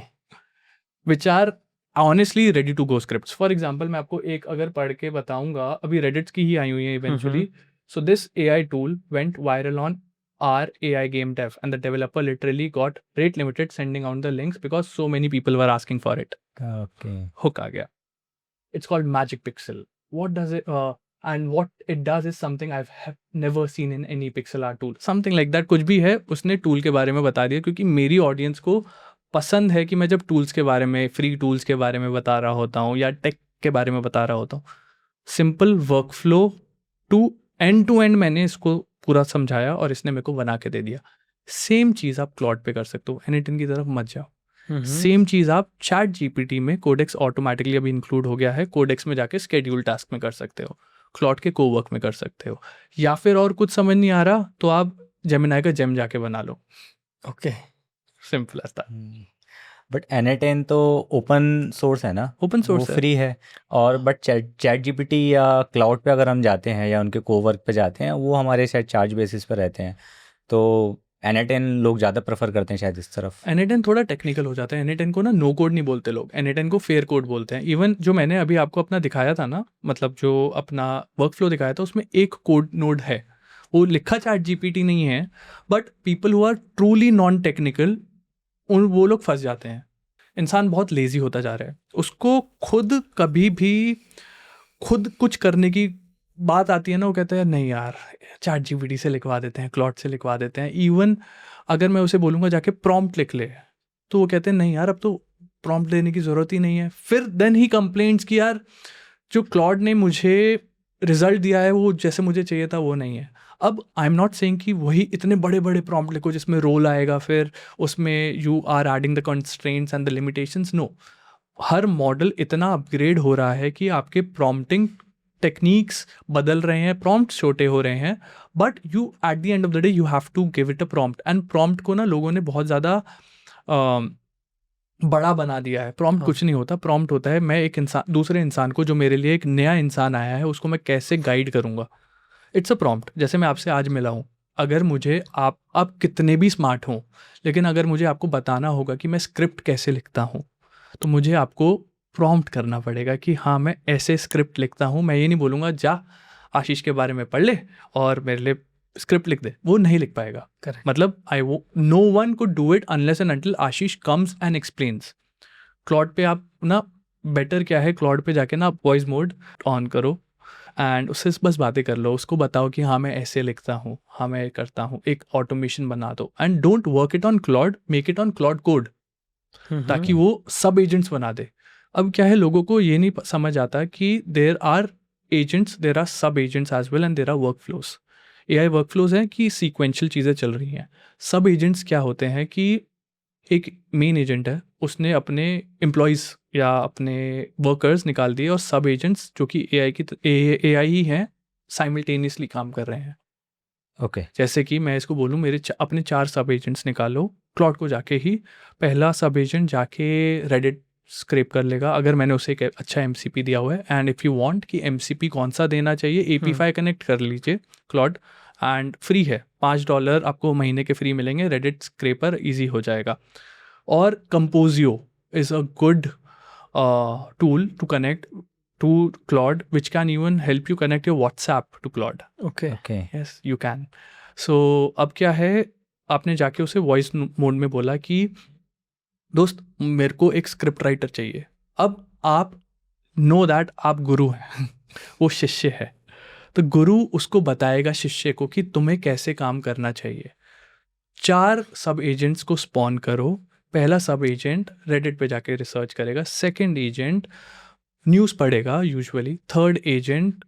which are honestly ready to go scripts. For example मैं आपको एक अगर पढ़ के बताऊंगा, अभी रेडिट्स की ही आई हुई है eventually. So this AI tool went viral on our AI game dev, and the developer literally got rate limited sending out the links because so many people were asking for it. Okay Hook आ गया. It's called Magic Pixel. What does it and what it does is something I've have never seen in any pixel art tool. Something like that. कुछ भी है, उसने tool के बारे में बता दिया, क्योंकि मेरी ऑडियंस को पसंद है कि मैं जब टूल्स के बारे में, फ्री टूल्स के बारे में बता रहा होता हूँ या टेक के बारे में बता रहा होता हूँ, सिंपल वर्कफ्लो टू एंड मैंने इसको पूरा समझाया और इसने मेरे को बना के दे दिया। सेम चीज़ आप क्लॉड पे कर सकते हो, एनीटिन की तरफ मत जाओ। सेम चीज़ आप चैट जीपीटी में, कोडेक्स ऑटोमेटिकली अभी इंक्लूड हो गया है, कोडेक्स में जाके स्केड्यूल टास्क में कर सकते हो, क्लॉड के कोवर्क में कर सकते हो, या फिर और कुछ समझ नहीं आ रहा तो आप जेमिनाई का जेम जाके बना लो। Okay, simple as that. But N10 तो ओपन सोर्स है ना, ओपन वो सोर्स है। फ्री है। और बट चैट जीपीटी या क्लाउड पे अगर हम जाते हैं या उनके कोवर्क पे जाते हैं, वो हमारे शायद चार्ज बेसिस पर रहते हैं, तो N10 लोग ज़्यादा प्रेफर करते हैं शायद इस तरफ। N10 थोड़ा टेक्निकल हो जाता है। N10 को ना नो कोड नहीं बोलते लोग, N10 को फेयर कोड बोलते हैं। इवन जो मैंने अभी आपको अपना दिखाया था ना, मतलब जो अपना वर्कफ्लो दिखाया था, उसमें एक कोड नोड है, वो लिखा चैट जीपीटी नहीं है, but people who are truly non technical, वो लोग फंस जाते हैं। इंसान बहुत लेजी होता जा रहा है, उसको खुद कभी भी खुद कुछ करने की बात आती है ना, वो कहता है नहीं यार, चैट जीपीटी से लिखवा देते हैं, क्लॉड से लिखवा देते हैं। इवन अगर मैं उसे बोलूँगा जाके प्रॉम्प्ट लिख ले, तो वो कहते हैं नहीं यार, अब तो प्रॉम्प्ट देने की ज़रूरत ही नहीं है। फिर देन ही कंप्लेंट्स कि यार जो क्लॉड ने मुझे रिजल्ट दिया है वो जैसे मुझे चाहिए था वो नहीं है। अब आई एम नॉट सेइंग कि वही इतने बड़े बड़े प्रॉम्प्ट लिखो जिसमें रोल आएगा, फिर उसमें you are adding the constraints and the limitations. No, हर मॉडल इतना अपग्रेड हो रहा है कि आपके प्रॉम्प्टिंग टेक्निक्स बदल रहे हैं, प्रॉम्प्ट छोटे हो रहे हैं, but you at the end of the day you have to give it a prompt. And prompt को ना लोगों ने बहुत ज़्यादा बड़ा बना दिया है। प्रॉम्प्ट कुछ नहीं होता, प्रॉम्प्ट होता है मैं एक इंसान, दूसरे इंसान को, जो मेरे लिए एक नया इंसान आया है, उसको मैं कैसे गाइड करूँगा। It's a prompt. जैसे मैं आपसे आज मिला हूँ, अगर मुझे आप कितने भी स्मार्ट हों, लेकिन अगर मुझे आपको बताना होगा कि मैं स्क्रिप्ट कैसे लिखता हूँ, तो मुझे आपको प्रॉम्प्ट करना पड़ेगा कि हाँ मैं ऐसे स्क्रिप्ट लिखता हूँ। मैं ये नहीं बोलूँगा जा आशीष के बारे में पढ़ ले और मेरे लिए स्क्रिप्ट लिख दे, वो नहीं लिख पाएगा। करेक्ट। मतलब no one could do it unless and until Ashish comes and explains. Claude पे आप ना, बेटर क्या है, क्लॉड पे जाके ना वॉइस मोड ऑन करो एंड उससे बस बातें कर लो, उसको बताओ कि हाँ मैं ऐसे लिखता हूँ, हाँ मैं करता हूँ, एक ऑटोमेशन बना दो। And don't work it on Claude, make it on Claude code, ताकि वो सब एजेंट्स बना दे। अब क्या है, लोगों को ये नहीं समझ आता कि there are agents, there are सब agents as well, and there are work flows. AI work flows हैं कि सीक्वेंशियल चीज़ें चल रही हैं। सब एजेंट्स क्या होते हैं कि एक मेन एजेंट है, उसने अपने एम्प्लॉयज़ या अपने वर्कर्स निकाल दिए, और सब एजेंट्स जो कि AI ही हैं, साइमल्टेनियसली काम कर रहे हैं। ओके जैसे कि मैं इसको बोलूँ मेरे अपने 4 सब एजेंट्स निकालो, क्लॉड को जाके ही पहला सब एजेंट जाके रेडिट स्क्रैप कर लेगा अगर मैंने उसे एक अच्छा MCP दिया हुआ है। एंड इफ़ यू वांट कि MCP कौन सा देना चाहिए, API कनेक्ट कर लीजिए क्लॉड, एंड फ्री है, $5 आपको महीने के फ्री मिलेंगे, रेडिट स्क्रैपर ईजी हो जाएगा। और Composio is a good tool to connect to Claude, which can even help you connect your WhatsApp to Claude. Okay, okay Yes, you can. So अब क्या है, आपने जाके उसे वॉइस मोड में बोला कि दोस्त मेरे को एक स्क्रिप्ट राइटर चाहिए। अब आप नो दैट आप गुरु हैं वो शिष्य है, तो गुरु उसको बताएगा शिष्य को कि तुम्हें कैसे काम करना चाहिए। 4 सब एजेंट्स को स्पॉन करो। पहला सब एजेंट रेडिट पे जाके रिसर्च करेगा, सेकंड एजेंट न्यूज़ पढ़ेगा usually, third agent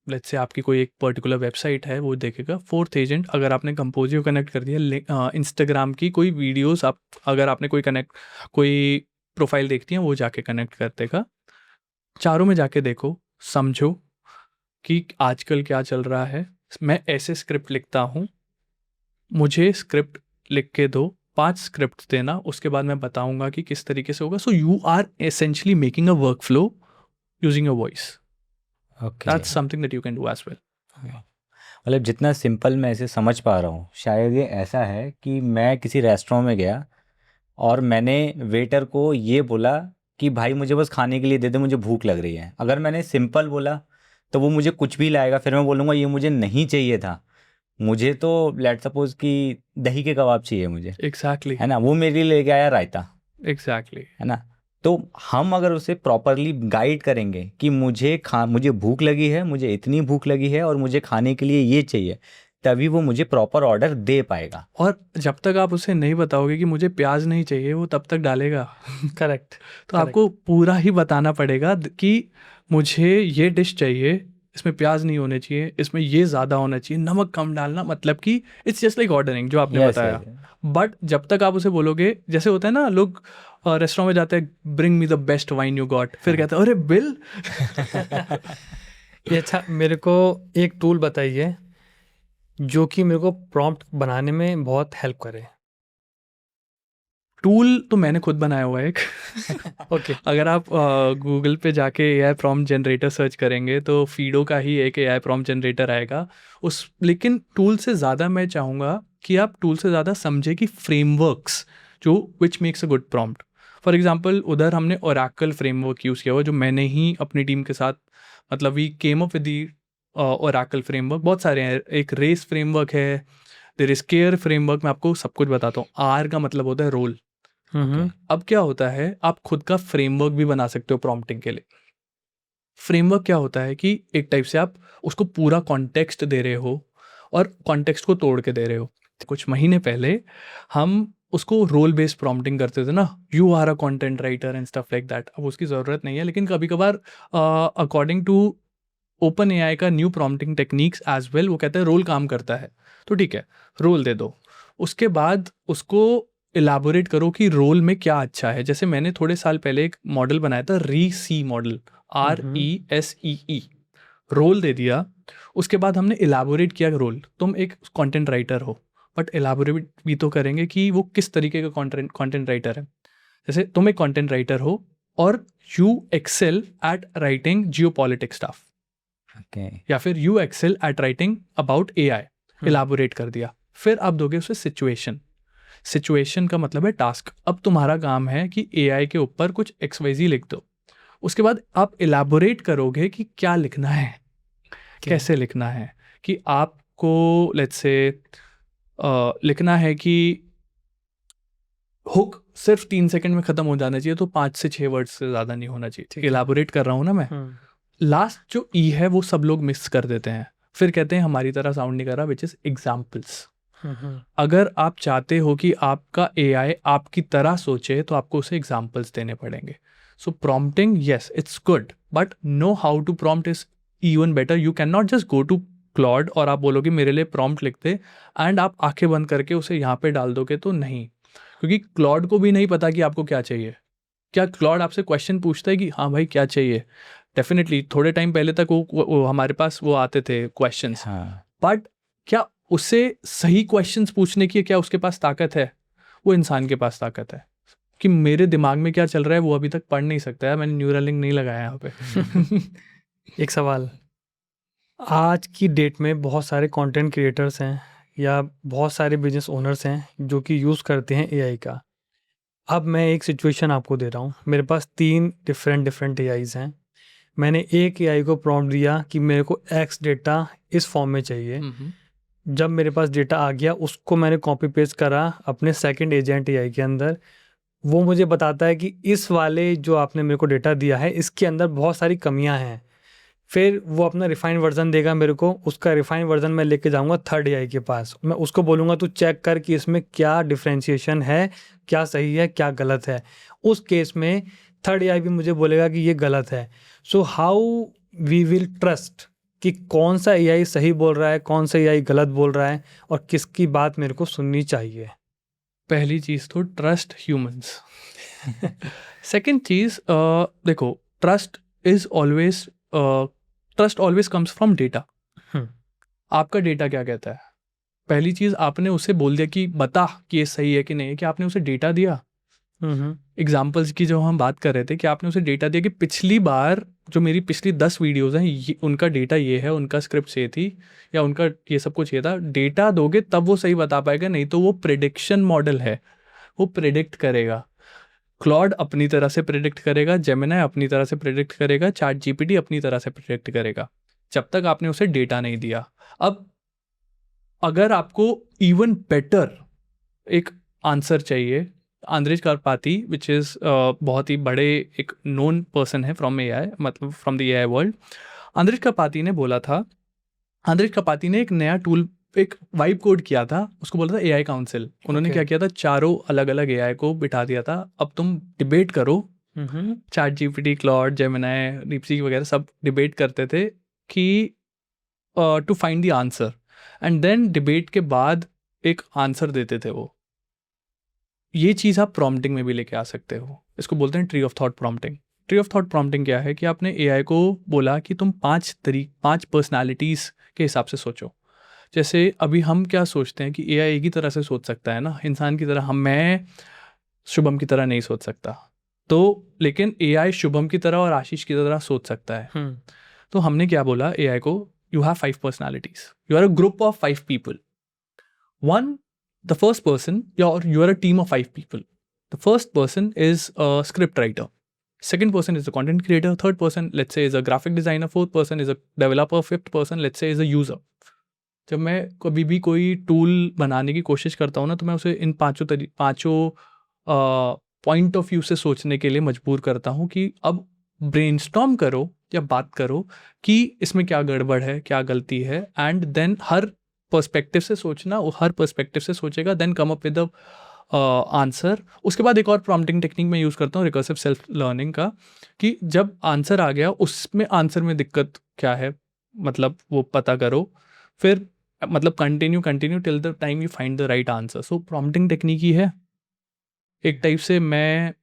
let's say आपकी कोई एक पर्टिकुलर वेबसाइट है वो देखेगा, फोर्थ एजेंट अगर आपने कंपोजियो कनेक्ट कर दिया, इंस्टाग्राम की कोई वीडियोस आप अगर आपने कोई प्रोफाइल देखती हैं वो जाके कनेक्ट कर देगा। चारों में जाके देखो, समझो कि आजकल क्या चल रहा है। मैं ऐसे स्क्रिप्ट लिखता हूँ, मुझे स्क्रिप्ट लिख के दो, 5 स्क्रिप्ट देना, उसके बाद मैं बताऊंगा कि किस तरीके से होगा। So you are essentially making a workflow using your voice. Okay That's something that you can do as well. मतलब जितना सिंपल मैं इसे समझ पा रहा हूँ, शायद ये ऐसा है कि मैं किसी रेस्टोरेंट में गया, और मैंने वेटर को ये बोला कि भाई मुझे बस खाने के लिए दे दे, मुझे भूख लग रही है। अगर मैंने सिंपल बोला तो वो मुझे कुछ भी लाएगा, फिर मैं बोलूँगा ये मुझे नहीं चाहिए था, मुझे तो लेट सपोज कि दही के कबाब चाहिए मुझे, एग्जैक्टली है ना, वो मेरे लिए लेके आया रायता, एग्जैक्टली है ना। तो हम अगर उसे प्रॉपरली गाइड करेंगे कि मुझे भूख लगी है, मुझे इतनी भूख लगी है और मुझे खाने के लिए ये चाहिए, तभी वो मुझे प्रॉपर ऑर्डर दे पाएगा। और जब तक आप उसे नहीं बताओगे कि मुझे प्याज नहीं चाहिए, वो तब तक डालेगा। करेक्ट। तो आपको पूरा ही बताना पड़ेगा कि मुझे ये डिश चाहिए, इसमें प्याज नहीं होने चाहिए, इसमें ये ज़्यादा होना चाहिए, नमक कम डालना, मतलब कि इट्स जस्ट लाइक ऑर्डरिंग जो आपने Yes, बताया। yes, बट जब तक आप उसे बोलोगे, जैसे होता है ना, लोग रेस्टोरेंट में जाते हैं, bring me the best wine you got, फिर कहते हैं अरे बिल। ये अच्छा, मेरे को एक टूल बताइए जो कि मेरे को प्रॉम्प्ट बनाने में बहुत हेल्प करे। टूल तो मैंने खुद बनाया हुआ है एक। ओके। अगर आप गूगल पे जाके एआई प्रॉम्प्ट जनरेटर सर्च करेंगे तो फीडो का ही एक एआई प्रॉम्प्ट जनरेटर आएगा उस। लेकिन टूल से ज़्यादा मैं चाहूँगा कि आप टूल से ज़्यादा समझे कि फ्रेमवर्क्स जो which makes a good prompt. For example उधर हमने ओरेकल फ्रेमवर्क यूज़ किया हुआ, जो मैंने ही अपनी टीम के साथ, मतलब we came up with the Oracle framework. बहुत सारे हैं, एक रेस फ्रेमवर्क है, देयर इज केयर फ्रेमवर्क। मैं आपको सब कुछ बताता हूँ। आर का मतलब होता है रोल। अब क्या होता है, आप खुद का फ्रेमवर्क भी बना सकते हो प्रॉम्प्टिंग के लिए। फ्रेमवर्क क्या होता है कि एक टाइप से आप उसको पूरा कॉन्टेक्स्ट दे रहे हो और कॉन्टेक्स्ट को तोड़ के दे रहे हो। कुछ महीने पहले हम उसको रोल बेस्ड प्रॉम्प्टिंग करते थे ना, you are a content writer and stuff like that. अब उसकी ज़रूरत नहीं है, लेकिन कभी कभार अकॉर्डिंग टू ओपन एआई का new prompting techniques as well, वो कहते हैं रोल काम करता है, तो ठीक है रोल दे दो। उसके बाद उसको इलाबोरेट करो कि रोल में क्या अच्छा है। जैसे मैंने थोड़े साल पहले एक मॉडल बनाया था, री मॉडल, RESEE। रोल दे दिया, उसके बाद हमने इलाबोरेट किया रोल। तुम एक कंटेंट राइटर हो, बट इलाबोरेट भी तो करेंगे कि वो किस तरीके का कंटेंट राइटर है। जैसे तुम एक कंटेंट राइटर हो और you excel at writing geopolitics stuff, okay, या फिर you excel at writing about AI। Elaborate कर दिया। फिर आप दोगे उसे सिचुएशन का मतलब है टास्क। अब तुम्हारा काम है कि AI के ऊपर कुछ XYZ लिख दो। उसके बाद आप इलाबोरेट करोगे कि क्या लिखना है, कैसे लिखना है। कि आपको लेट्स से लिखना है कि हुक सिर्फ 3 सेकंड में ख़त्म हो जाना चाहिए, तो 5 से 6 वर्ड्स से ज़्यादा नहीं होना चाहिए। इलाबोरेट कर रहा हूँ ना मैं। लास्ट जो ई है वो सब लोग मिस कर देते हैं, फिर कहते हैं हमारी तरह साउंड नहीं कर रहा, विच इज़ एग्जाम्पल्स। अगर आप चाहते हो कि आपका AI आपकी तरह सोचे तो आपको उसे एग्जाम्पल्स देने पड़ेंगे। So prompting, yes it's good, but know how to prompt is even better. You can not just go to Claude और आप बोलोगे मेरे लिए प्रॉम्प्ट लिखते, एंड आप आंखें बंद करके उसे यहाँ पे डाल दोगे तो नहीं, क्योंकि क्लॉड को भी नहीं पता कि आपको क्या चाहिए। क्या क्लॉड आपसे क्वेश्चन पूछता है कि हाँ भाई क्या चाहिए? डेफिनेटली थोड़े टाइम पहले तक वो हमारे पास वो आते थे क्वेश्चंस, बट क्या उससे सही क्वेश्चंस पूछने की क्या उसके पास ताकत है? वो इंसान के पास ताकत है कि मेरे दिमाग में क्या चल रहा है वो अभी तक पढ़ नहीं सकता है, मैंने न्यूरल लिंक नहीं लगाया यहाँ पे। एक सवाल, आज की डेट में बहुत सारे कंटेंट क्रिएटर्स हैं या बहुत सारे बिजनेस ओनर्स हैं जो कि यूज़ करते हैं AI का। अब मैं एक सिचुएशन आपको दे रहा हूँ, मेरे पास 3 डिफरेंट AIs हैं। मैंने एक AI को प्रॉम्प्ट दिया कि मेरे को X डेटा इस फॉर्म में चाहिए। जब मेरे पास डेटा आ गया उसको मैंने कॉपी पेस्ट करा अपने सेकंड एजेंट AI के अंदर। वो मुझे बताता है कि इस वाले जो आपने मेरे को डेटा दिया है इसके अंदर बहुत सारी कमियां हैं। फिर वो अपना रिफाइंड वर्जन देगा मेरे को, उसका रिफाइंड वर्जन मैं लेके जाऊंगा थर्ड AI के पास। मैं उसको बोलूँगा तू चेक कर कि इसमें क्या डिफ्रेंशिएशन है, क्या सही है, क्या गलत है। उस केस में थर्ड AI भी मुझे बोलेगा कि ये गलत है। So how we will trust कि कौन सा AI सही बोल रहा है, कौन सा AI गलत बोल रहा है और किसकी बात मेरे को सुननी चाहिए? पहली चीज़ तो ट्रस्ट ह्यूमंस। सेकंड चीज़, देखो trust always comes from data. आपका डेटा क्या कहता है? पहली चीज़ आपने उसे बोल दिया कि बता कि ये सही है कि नहीं है, कि आपने उसे डेटा दिया। एग्जाम्पल्स की जो हम बात कर रहे थे कि आपने उसे डेटा दिया कि पिछली बार जो मेरी पिछली 10 वीडियोज़ हैं उनका डेटा ये है, उनका स्क्रिप्ट ये थी या उनका ये सब कुछ ये था। डेटा दोगे तब वो सही बता पाएगा, नहीं तो वो प्रेडिक्शन मॉडल है, वो प्रिडिक्ट करेगा, क्लॉड अपनी तरह से प्रिडिक्ट करेगा, जेमिनी अपनी तरह से प्रिडिक्ट करेगा, चैट जीपीटी अपनी तरह से प्रिडिक्ट करेगा, जब तक आपने उसे डेटा नहीं दिया। अब अगर आपको इवन बेटर एक आंसर चाहिए, आंद्रेज कारपाती विच इज़ बहुत ही बड़े एक नोन पर्सन है फ्रॉम एआई, मतलब from the AI world. Andrej Karpathy ने बोला था, आंद्रेज कारपाती ने एक नया टूल, एक वाइब कोड किया था, उसको बोला था एआई काउंसिल। उन्होंने क्या किया था, चारों अलग अलग एआई को बिठा दिया था, अब तुम डिबेट करो। ChatGPT, Claude, Gemini, DeepSeek वगैरह सब डिबेट करते थे कि to find the answer, and then debate के बाद एक आंसर देते थे वो। ये चीज़ आप प्रॉम्प्टिंग में भी लेके आ सकते हो, इसको बोलते हैं tree of thought prompting. Tree of thought prompting क्या है कि आपने एआई को बोला कि तुम 5 पर्सनालिटीज़ के हिसाब से सोचो। जैसे अभी हम क्या सोचते हैं कि एआई एक ही तरह से सोच सकता है ना, इंसान की तरह। मैं शुभम की तरह नहीं सोच सकता, तो लेकिन एआई शुभम की तरह और आशीष की तरह सोच सकता है। तो हमने क्या बोला एआई को, you have 5 personalities, you are a group of 5 people. One, the first person, you are a team of 5 people. The first person is a script writer. Second person is a content creator. Third person, let's say, is a graphic designer. Fourth person is a developer. Fifth person, let's say, is a user. जब मैं कभी भी कोई tool बनाने की कोशिश करता हूँ ना, तो मैं उसे इन पाँचों पॉइंट ऑफ व्यू से सोचने के लिए मजबूर करता हूँ कि अब ब्रेनस्टॉर्म करो या बात करो कि इसमें क्या गड़बड़ है, क्या गलती है, एंड देन हर पर्सपेक्टिव से सोचना, वो हर पर्सपेक्टिव से सोचेगा, then come up with the answer. उसके बाद एक और प्रॉम्प्टिंग टेक्निक मैं यूज़ करता हूँ, रिकर्सिव सेल्फ लर्निंग का, कि जब आंसर आ गया उसमें आंसर में दिक्कत क्या है, मतलब वो पता करो, फिर मतलब continue till the time you find the right answer. So prompting technique ही है एक टाइप से। मैं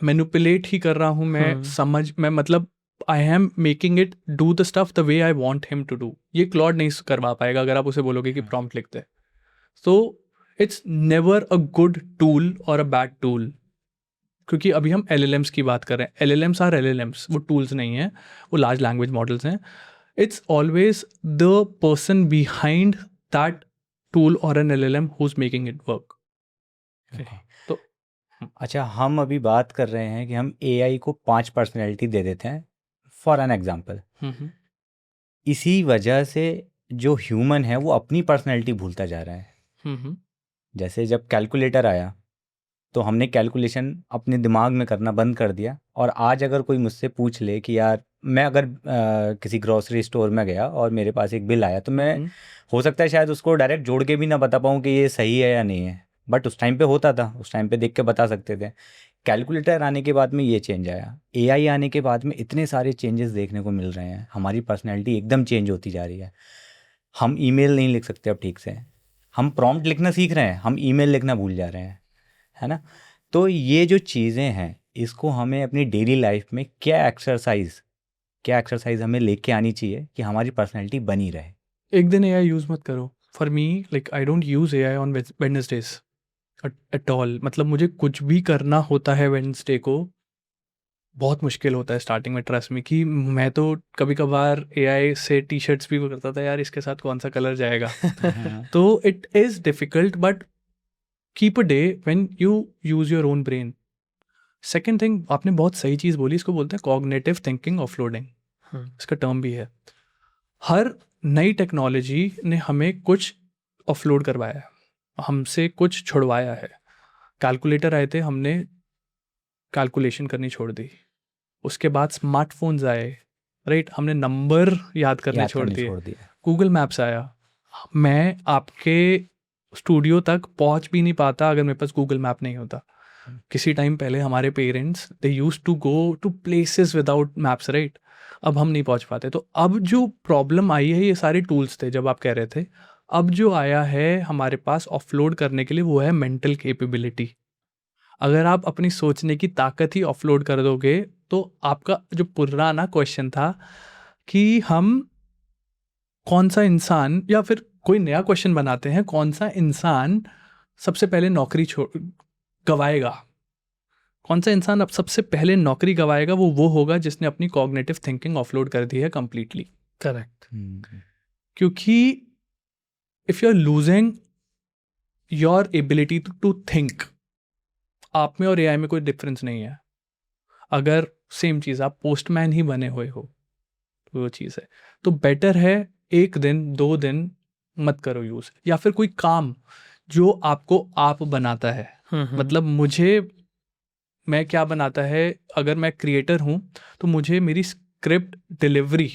मैनिपुलेट ही कर रहा हूँ, मैं मतलब I am making it do the stuff the way I want him to do. ये क्लॉड नहीं करवा पाएगा अगर आप उसे बोलोगे कि प्रॉम्प्ट लिख दे। So it's never a good tool और अ बैड टूल, क्योंकि अभी हम LLMs की बात कर रहे हैं। LLMs आर LLMs, वो टूल्स नहीं हैं, वो लार्ज लैंग्वेज मॉडल्स हैं। It's always the person behind that tool और an LLM who is making it work. तो अच्छा, हम अभी बात कर रहे हैं कि हम एआई को 5 पर्सनैलिटी दे देते हैं फॉर एन एग्जाम्पल। इसी वजह से जो ह्यूमन है वो अपनी पर्सनैलिटी भूलता जा रहा है। जैसे जब कैलकुलेटर आया तो हमने कैलकुलेशन अपने दिमाग में करना बंद कर दिया, और आज अगर कोई मुझसे पूछ ले कि यार मैं अगर किसी ग्रोसरी स्टोर में गया और मेरे पास एक बिल आया, तो मैं हो सकता है शायद उसको डायरेक्ट जोड़ के भी ना बता पाऊँ कि ये सही है या नहीं है, बट उस टाइम पे होता था, उस टाइम पे देख के बता सकते थे। कैलकुलेटर आने के बाद में ये चेंज आया, एआई आने के बाद में इतने सारे चेंजेस देखने को मिल रहे हैं, हमारी पर्सनैलिटी एकदम चेंज होती जा रही है। हम ईमेल नहीं लिख सकते अब ठीक से, हम प्रॉम्प्ट लिखना सीख रहे हैं, हम ईमेल लिखना भूल जा रहे हैं, है ना। तो ये जो चीज़ें हैं, इसको हमें अपनी डेली लाइफ में क्या एक्सरसाइज हमें लेके आनी चाहिए कि हमारी पर्सनैलिटी बनी रहे। एक दिन एआई यूज़ मत करो। For me, like I don't use AI on Wednesday's at all. मतलब मुझे कुछ भी करना होता है वेडनेसडे को, बहुत मुश्किल होता है स्टार्टिंग में, ट्रस्ट में, कि मैं तो कभी कभार एआई से टी-शर्ट्स भी करता था, यार इसके साथ कौन सा कलर जाएगा। तो it is difficult, but keep a day when you use your own brain. Second thing, आपने बहुत सही चीज़ बोली, इसको बोलते हैं कॉग्निटिव थिंकिंग ऑफलोडिंग, इसका टर्म भी है। हर नई टेक्नोलॉजी ने हमें कुछ ऑफलोड करवाया है, हमसे कुछ छुड़वाया है। कैलकुलेटर आए थे, हमने कैलकुलेशन करनी छोड़ दी। उसके बाद स्मार्टफोन्स आए, राइट, हमने नंबर याद करने छोड़ दिए। गूगल मैप्स आया, मैं आपके स्टूडियो तक पहुंच भी नहीं पाता अगर मेरे पास गूगल मैप नहीं होता। किसी टाइम पहले हमारे parents they used to go to places without maps, right. अब हम नहीं पहुंच पाते। तो अब जो प्रॉब्लम आई है, ये सारे टूल्स थे जब आप कह रहे थे, अब जो आया है हमारे पास ऑफलोड करने के लिए, वो है मेंटल कैपेबिलिटी। अगर आप अपनी सोचने की ताकत ही ऑफलोड कर दोगे, तो आपका जो पुराना क्वेश्चन था कि हम कौन सा इंसान, या फिर कोई नया क्वेश्चन बनाते हैं, कौन सा इंसान सबसे पहले नौकरी गवाएगा, कौन सा इंसान अब सबसे पहले नौकरी गवाएगा, वो होगा जिसने अपनी कॉग्निटिव थिंकिंग ऑफलोड कर दी है कंप्लीटली। करेक्ट। क्योंकि if you are losing your ability to think, आप में और एआई में कोई डिफरेंस नहीं है। अगर सेम चीज़ आप पोस्टमैन ही बने हुए हो तो वो चीज़ है। तो बेटर है 1 दिन 2 दिन मत करो यूज़, या फिर कोई काम जो आपको आप बनाता है। मतलब मैं क्या बनाता है, अगर मैं क्रिएटर हूँ तो मुझे मेरी स्क्रिप्ट डिलीवरी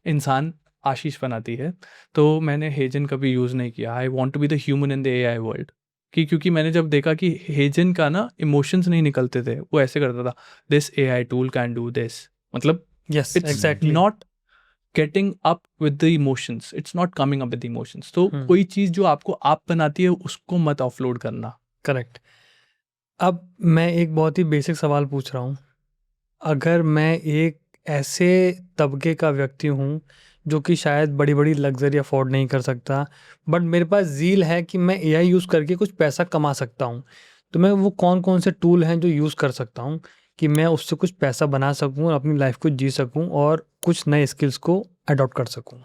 इंसान आशीष बनाती है। तो मैंने हेजन कभी यूज़ नहीं किया। I want to be the human in the AI world, क्योंकि मैंने जब देखा कि हेजन का ना इमोशंस नहीं निकलते थे, वो ऐसे करता था, this AI tool can do this, मतलब yes it's exactly. Not getting up with the emotions, it's not coming up with the emotions. तो कोई चीज़ जो आपको आप बनाती है उसको मत ऑफलोड करना। करेक्ट। अब मैं एक बहुत ही बेसिक सवाल पूछ रहा हूँ। अगर मैं एक ऐसे तबके का व्यक्ति हूँ जो कि शायद बड़ी बड़ी लग्जरी अफोर्ड नहीं कर सकता, बट मेरे पास ज़ील है कि मैं एआई यूज़ करके कुछ पैसा कमा सकता हूँ, तो मैं वो कौन कौन से टूल हैं जो यूज़ कर सकता हूँ कि मैं उससे कुछ पैसा बना सकूँ और अपनी लाइफ को जी सकूँ और कुछ नए स्किल्स को अडॉप्ट कर सकूँ?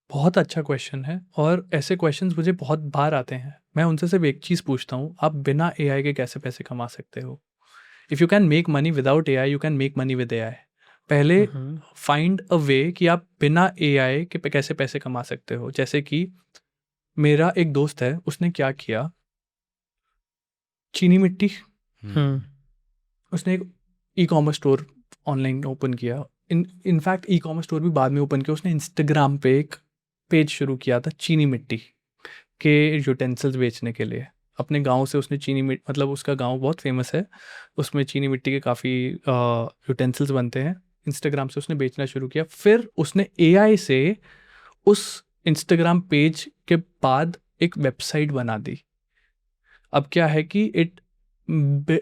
बहुत अच्छा क्वेश्चन है, और ऐसे क्वेश्चंस मुझे बहुत बार आते हैं। मैं उनसे सिर्फ एक चीज़ पूछता हूँ, आप बिना एआई के कैसे पैसे कमा सकते हो? If you can make money without AI, you can make money with AI. पहले फाइंड अ वे कि आप बिना एआई के कैसे पैसे कमा सकते हो। जैसे कि मेरा एक दोस्त है, उसने क्या किया, चीनी मिट्टी, उसने एक e commerce store online open किया। इनफैक्ट ई कॉमर्स स्टोर भी बाद में ओपन किया उसने। इंस्टाग्राम पे एक पेज शुरू किया था चीनी मिट्टी के यूटेंसिल्स बेचने के लिए। अपने गांव से उसने चीनी मिट्टी, मतलब उसका गांव बहुत फेमस है, उसमें चीनी मिट्टी के काफ़ी यूटेंसिल्स बनते हैं। इंस्टाग्राम से उसने बेचना शुरू किया। फिर उसने एआई से उस इंस्टाग्राम पेज के बाद एक वेबसाइट बना दी। अब क्या है कि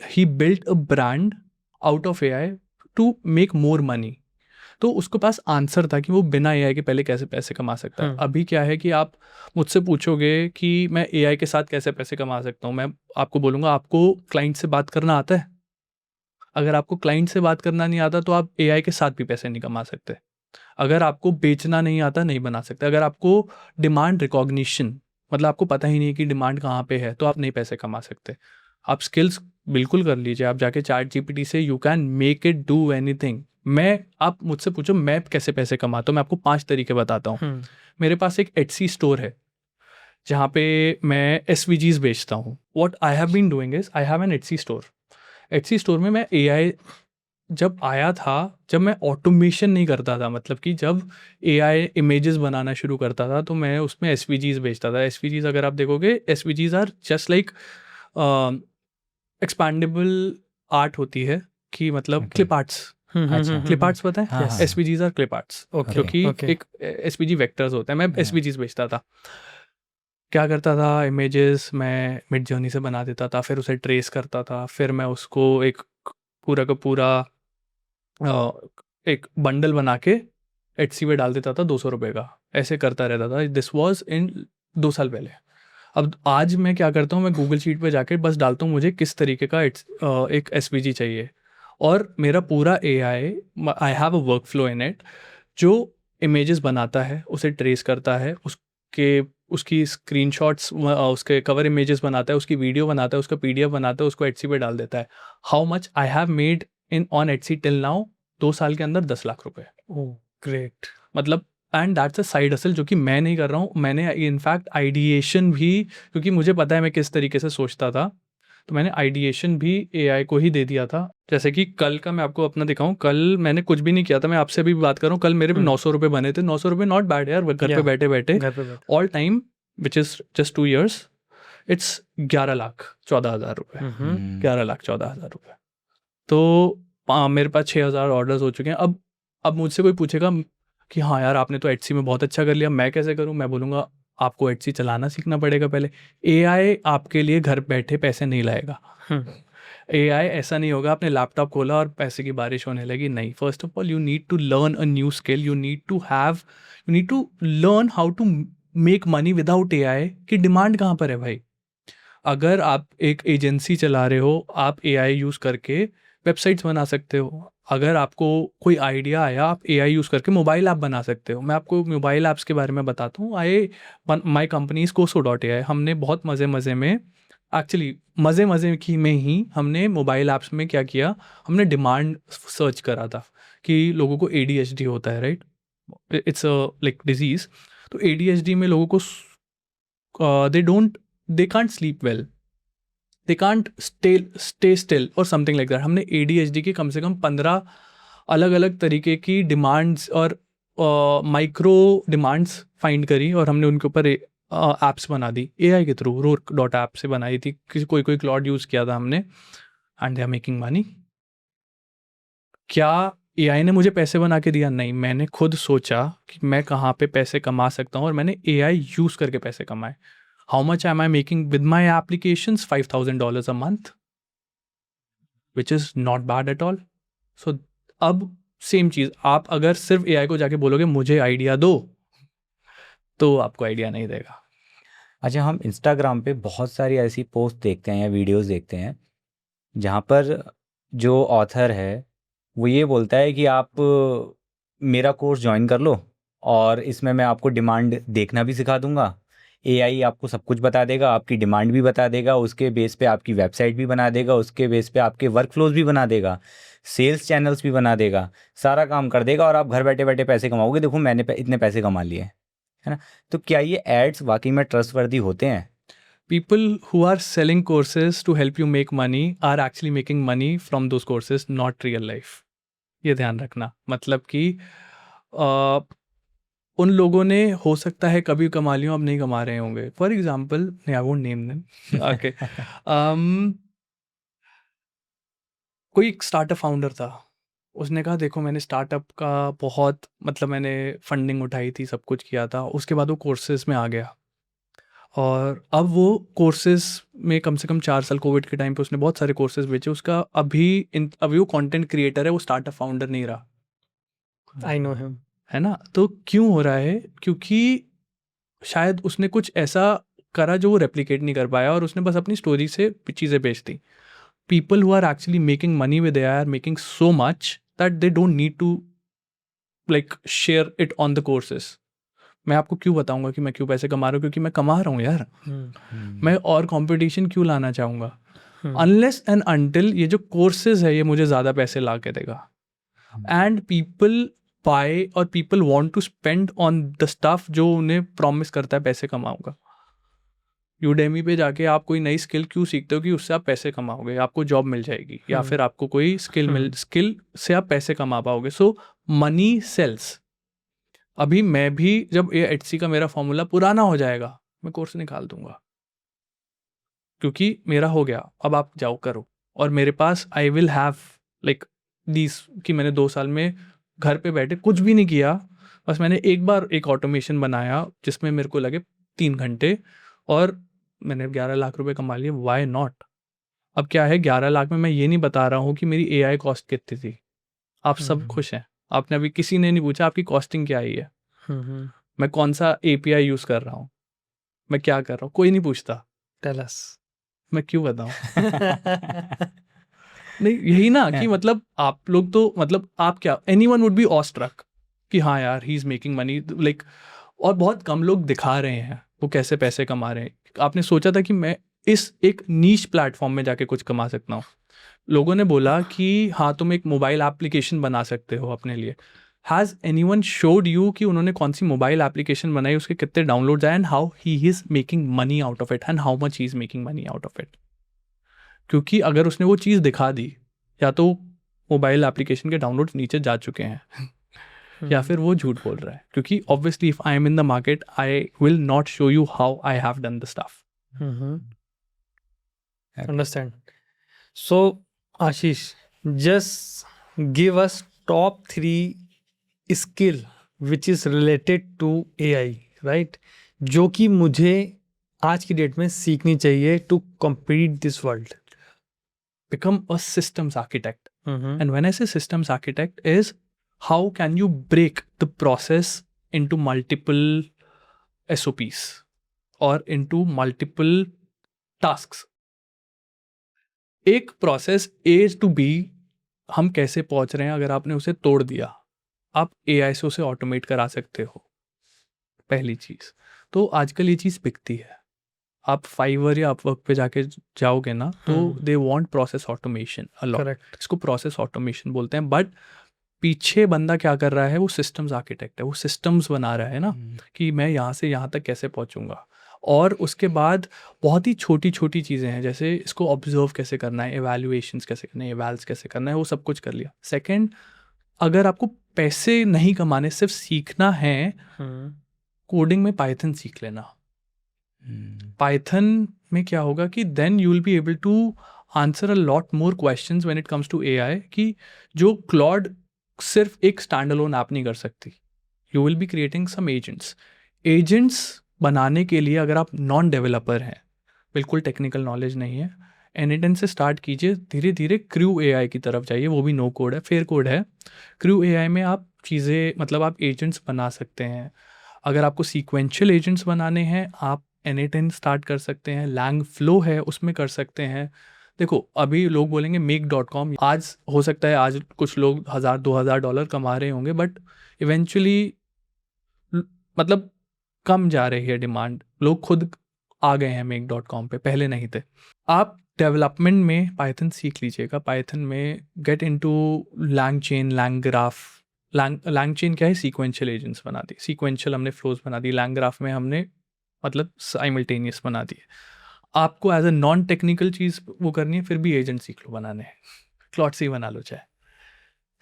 he built a brand out of AI to make more money. तो उसके पास आंसर था कि वो बिना एआई के पहले कैसे पैसे कमा सकता है। अभी क्या है कि आप मुझसे पूछोगे कि मैं एआई के साथ कैसे पैसे कमा सकता हूँ, मैं आपको बोलूँगा आपको क्लाइंट से बात करना आता है? अगर आपको क्लाइंट से बात करना नहीं आता तो आप एआई के साथ भी पैसे नहीं कमा सकते। अगर आपको बेचना नहीं आता, नहीं बना सकते। अगर आपको डिमांड रिकॉग्निशन, मतलब आपको पता ही नहीं कि डिमांड कहाँ पे है, तो आप नहीं पैसे कमा सकते। आप स्किल्स बिल्कुल कर लीजिए, आप जाके चैट जीपीटी से you can make it do anything. आप मुझसे पूछो मैं कैसे पैसे कमाता हूँ, मैं आपको 5 तरीके बताता हूँ। मेरे पास एक एटसी स्टोर है जहाँ पे मैं एसवीजीज बेचता हूँ। What I have been doing is I have an Etsy store. Etsy store में मैं एआई जब आया था, जब मैं ऑटोमेशन नहीं करता था, मतलब कि जब एआई इमेजेस बनाना शुरू करता था, तो मैं उसमें एसवीजीज बेचता था। एसवीजीज अगर आप देखोगे, एसवीजीज are just like expandable art होती है, कि मतलब क्लिप आर्ट्स। अच्छा। क्लिप आर्ट्स पता है? हाँ, हाँ। एसवीजीज आर क्लिप आर्ट्स, ओके क्योंकि ओके। एक एसवीजी वेक्टर्स होते हैं। मैं एसवीजीज बेचता था। क्या करता था, इमेजेस मैं मिड जर्नी से बना देता था, फिर उसे ट्रेस करता था, फिर मैं उसको एक पूरा का पूरा एक बंडल बना के एटसी पे डाल देता था 200 रुपये का। ऐसे करता रहता था। दिस वॉज इन 2 साल पहले। अब आज मैं क्या करता हूँ, मैं गूगल शीट पे जाके बस डालता हूँ मुझे किस तरीके का एक एसवीजी चाहिए, और मेरा पूरा I have a work flow in it, जो इमेजेस बनाता है, उसे ट्रेस करता है, उसकी स्क्रीनशॉट्स, उसके कवर इमेजेस बनाता है, उसकी वीडियो बनाता है, उसका पीडीएफ बनाता है, उसको एटसी पे डाल देता है। How much I have made in on Etsy till now? 2 साल के अंदर 10 लाख रुपए। Oh great. मतलब and that's a side hustle जो कि मैं नहीं कर रहा हूँ। मैंने इनफैक्ट आइडिएशन भी, क्योंकि मुझे पता है मैं किस तरीके से सोचता था, तो मैंने आइडिएशन भी एआई को ही दे दिया था। जैसे कि कल का मैं आपको अपना दिखाऊं, कल मैंने कुछ भी नहीं किया था, मैं आपसे भी बात कर रहा हूँ। कल मेरे भी 900 रुपये बने थे। 900 रुपये नॉट बैड यार, घर पे Yeah. बैठे बैठे। घर पे बैठे। All time which is just 2 years, it's 11,14,000 रुपये। 11,14,000 रुपये। तो मेरे पास 6,000 ऑर्डर्स हो चुके हैं। अब मुझसे कोई पूछेगा कि हाँ यार आपने तो एटसी में बहुत अच्छा कर लिया, मैं कैसे करूँ? मैं बोलूँगा आपको एटसी चलाना सीखना पड़ेगा पहले। एआई आपके लिए घर बैठे पैसे नहीं लाएगा। एआई ऐसा नहीं होगा आपने लैपटॉप खोला और पैसे की बारिश होने लगी, नहीं। First of all you need to learn a new skill, you need to learn how to make money without AI. की डिमांड कहाँ पर है भाई? अगर आप एक एजेंसी चला रहे हो, आप एआई यूज़ करके वेबसाइट्स बना सकते हो। अगर आपको कोई आइडिया आया, आप एआई यूज़ करके मोबाइल ऐप बना सकते हो। मैं आपको मोबाइल ऐप्स के बारे में बताता हूँ। माई कंपनी इज़ कोसो.ai। हमने बहुत मज़े में एक्चुअली मज़े की में ही हमने मोबाइल ऐप्स में क्या किया, हमने डिमांड सर्च करा था कि लोगों को ADHD होता है, right? It's a like disease. तो ADHD में लोगों को they can't sleep well, they can't stay still और समथिंग लाइक दैट। हमने ADHD के कम से कम 15 अलग अलग तरीके की डिमांड्स और माइक्रो डिमांड्स फाइंड करी और हमने उनके ऊपर ऐप्स बना दी AI के थ्रू। rourke.app से बनाई थी, कोई क्लॉड यूज़ किया था हमने, and they are making money. क्या AI ने मुझे पैसे बना के दिया? नहीं, मैंने खुद सोचा कि मैं कहाँ पे पैसे कमा सकता हूँ और मैंने AI यूज़ करके पैसे कमाए। How much am I making with my applications? $5,000 a month, which is not bad at all. So अब सेम चीज़, आप अगर सिर्फ AI को जाके बोलोगे मुझे आइडिया दो, तो आपको आइडिया नहीं देगा। अच्छा, हम इंस्टाग्राम पे बहुत सारी ऐसी पोस्ट देखते हैं या वीडियोस देखते हैं जहाँ पर जो ऑथर है वो ये बोलता है कि आप मेरा कोर्स ज्वाइन कर लो और इसमें मैं आपको डिमांड देखना भी सिखा दूंगा। AI आपको सब कुछ बता देगा, आपकी डिमांड भी बता देगा, उसके बेस पे आपकी वेबसाइट भी बना देगा, उसके बेस पे आपके वर्क फ्लोज भी बना देगा, सेल्स चैनल्स भी बना देगा, सारा काम कर देगा और आप घर बैठे बैठे पैसे कमाओगे। देखो मैंने इतने पैसे कमा लिए, है ना? तो क्या ये एड्स वाकई में ट्रस्टवर्दी होते हैं? People who are selling courses to help you make money are actually making money from those courses, not real life. ये ध्यान रखना। मतलब कि उन लोगों ने हो सकता है कभी कमा लियो, अब नहीं कमा रहे होंगे। For example, I won't name them, okay. कोई एक स्टार्टअप फाउंडर था, उसने कहा देखो मैंने स्टार्टअप का बहुत मतलब मैंने फंडिंग उठाई थी, सब कुछ किया था, उसके बाद वो कोर्सेज में आ गया और अब वो कोर्सेज में कम से कम 4 साल, कोविड के टाइम पे उसने बहुत सारे कोर्सेज बेचे। उसका अभी वो कंटेंट क्रिएटर है, वो स्टार्टअप फाउंडर नहीं रहा। I know him. है ना? तो क्यों हो रहा है? क्योंकि शायद उसने कुछ ऐसा करा जो वो रेप्लिकेट नहीं कर पाया और उसने बस अपनी स्टोरी से चीज़ें बेच दी। People who are actually making money with AI are making so much that they don't need to like share it on the courses. मैं आपको क्यों बताऊंगा कि मैं क्यों पैसे कमा रहा हूँ? क्योंकि मैं कमा रहा हूँ यार। मैं और कंपटीशन क्यों लाना चाहूँगा? अनलेस एंड अनटिल ये जो कोर्सेज है ये मुझे ज़्यादा पैसे ला के देगा। एंड पीपल बाय और people want to spend on the stuff जो उन्हें प्रॉमिस करता है पैसे कमाऊंगा। यूडेमी पे जाके आप कोई नई स्किल क्यों सीखते हो? कि उससे आप पैसे कमाओगे, आपको जॉब मिल जाएगी, या फिर आपको कोई स्किल से आप पैसे कमा पाओगे। सो मनी सेल्स। अभी मैं भी जब ये एटसी का मेरा फॉर्मूला पुराना हो जाएगा, मैं कोर्स निकाल दूंगा क्योंकि मेरा हो गया। अब आप जाओ करो, और मेरे पास I will have like these कि मैंने 2 साल में घर पे बैठे कुछ भी नहीं किया, बस मैंने एक बार एक ऑटोमेशन बनाया जिसमें मेरे को लगे 3 घंटे और मैंने 11 लाख रुपए कमा लिए। Why not? अब क्या है, 11 लाख में मैं ये नहीं बता रहा हूँ कि मेरी AI कॉस्ट कितनी थी। आप सब खुश हैं? आपने अभी किसी ने नहीं पूछा आपकी कॉस्टिंग क्या आई है, मैं कौन सा API यूज़ कर रहा हूँ, मैं क्या कर रहा हूँ, कोई नहीं पूछता। Tell us. मैं क्यों बताऊँ? नहीं, यही ना कि मतलब आप लोग तो मतलब आप क्या, एनीवन वुड बी ऑस्ट्रक कि हाँ यार he is making money like, और बहुत कम लोग दिखा रहे हैं वो कैसे पैसे कमा रहे हैं। आपने सोचा था कि मैं इस एक नीश प्लेटफॉर्म में जाके कुछ कमा सकता हूँ? लोगों ने बोला कि हाँ तुम एक मोबाइल एप्लीकेशन बना सकते हो अपने लिए। हैज़ एनीवन शोड यू कि उन्होंने कौन सी मोबाइल एप्लीकेशन बनाई, उसके कितने डाउनलोड्स आए, and how he is making money out of it, and how much he is making money out of it? क्योंकि अगर उसने वो चीज़ दिखा दी, या तो मोबाइल एप्लीकेशन के डाउनलोड्स नीचे जा चुके हैं या फिर वो झूठ बोल रहा है। क्योंकि obviously if I am in the market I will not show you how I have done the stuff. Understand. So, Ashish, just give us top 3 skill which is related to AI, right? जो कि मुझे आज की date में सीखनी चाहिए to compete this world. Become a systems architect. And when I say systems architect is how can you break the process into multiple SOPs or into multiple tasks. एक process A to B हम कैसे पहुंच रहे हैं, अगर आपने उसे तोड़ दिया, आप AI से उसे ऑटोमेट करा सकते हो। पहली चीज़ तो आजकल ये चीज़ बिकती है। आप फाइवर या अपवर्क पे जाके जाओगे ना तो they want process automation a lot, correct. इसको प्रोसेस ऑटोमेशन बोलते हैं। बट पीछे बंदा क्या कर रहा है, वो सिस्टम्स आर्किटेक्ट है, वो सिस्टम्स बना रहा है ना कि मैं यहाँ से यहाँ तक कैसे पहुँचूंगा। और उसके बाद बहुत ही छोटी छोटी चीज़ें हैं, जैसे इसको ऑब्जर्व कैसे करना है, एवैल्यूएशंस कैसे करना है, एवाल्स कैसे करना है, वो सब कुछ कर लिया। सेकंड, अगर आपको पैसे नहीं कमाने, सिर्फ सीखना है, कोडिंग में पाइथन सीख लेना। पाइथन में क्या होगा कि then you will be able to answer a lot more questions when it comes to AI, कि जो क्लॉड सिर्फ एक स्टैंड अलोन ऐप नहीं कर सकती। You will be creating some agents. Agents बनाने के लिए अगर आप नॉन डेवलपर हैं, बिल्कुल टेक्निकल नॉलेज नहीं है, N8N से स्टार्ट कीजिए, धीरे धीरे क्रू एआई की तरफ जाइए, वो भी नो कोड है, फेयर कोड है। क्रू एआई में आप चीज़ें, मतलब आप एजेंट्स बना सकते हैं। अगर आपको सीक्वेंशियल एजेंट्स बनाने हैं, आप N8N स्टार्ट कर सकते हैं, लैंग फ्लो है उसमें कर सकते हैं। देखो अभी लोग बोलेंगे make.com, आज हो सकता है आज कुछ लोग $1000-2000 कमा रहे होंगे, बट इवेंचुअली मतलब कम जा रही है डिमांड, लोग खुद आ गए हैं make.com पे, पहले नहीं थे। आप डेवलपमेंट में पाइथन सीख लीजिएगा, पाइथन में get into LangChain, LangGraph. LangChain क्या है, सीक्वेंशियल एजेंट्स बना दी, सीक्वेंशियल हमने फ्लोज बना दी, लैंग ग्राफ में हमने मतलब साइमल्टेनियस बना दिए। आपको एज अ नॉन टेक्निकल चीज़ वो करनी है, फिर भी एजेंट सीख लो बनाने, क्लॉड से ही बना लो चाहे।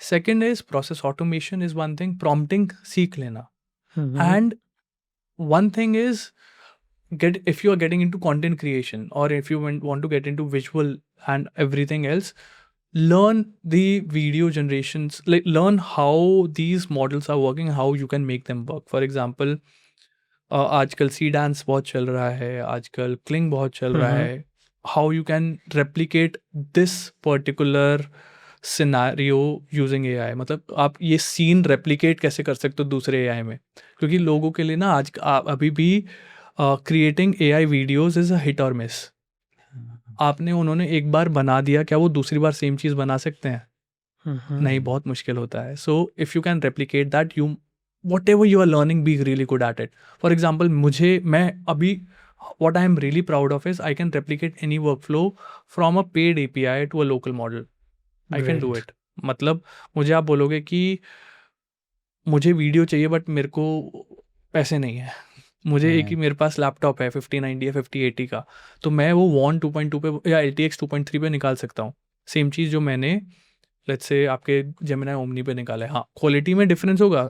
Second is process automation is one thing, prompting सीख लेना। And one thing is, if you are getting into content creation, or if you want to get into visual and everything else, learn the video generations, like learn how these models are working, how you can make them work. For example, आजकल सी dance बहुत चल रहा है, आजकल cling बहुत चल रहा है। how you can replicate this particular scenario using AI, मतलब आप ये सीन रेप्लिकेट कैसे कर सकते हो दूसरे एआई में, क्योंकि लोगों के लिए ना आज अभी भी creating AI videos is a hit और मिस। आपने उन्होंने एक बार बना दिया, क्या वो दूसरी बार सेम चीज़ बना सकते हैं? नहीं, बहुत मुश्किल होता है। So if you can replicate that, you whatever you are learning, be really good at it. For example मैं अभी what I am really proud of is I can replicate any workflow from a paid API to a local model. I can do it. मतलब मुझे आप बोलोगे कि मुझे video चाहिए but मेरे को पैसे नहीं है, मुझे एक ही मेरे पास लैपटॉप है 5090 या 5080 का, तो मैं वो वॉन 2.2 पे या LTX 2.3 पे निकाल सकता हूँ। सेम चीज़ जो मैंने लेट्स से आपके जेमिनी ओमनी पे निकाला है। हाँ, क्वालिटी में डिफरेंस होगा,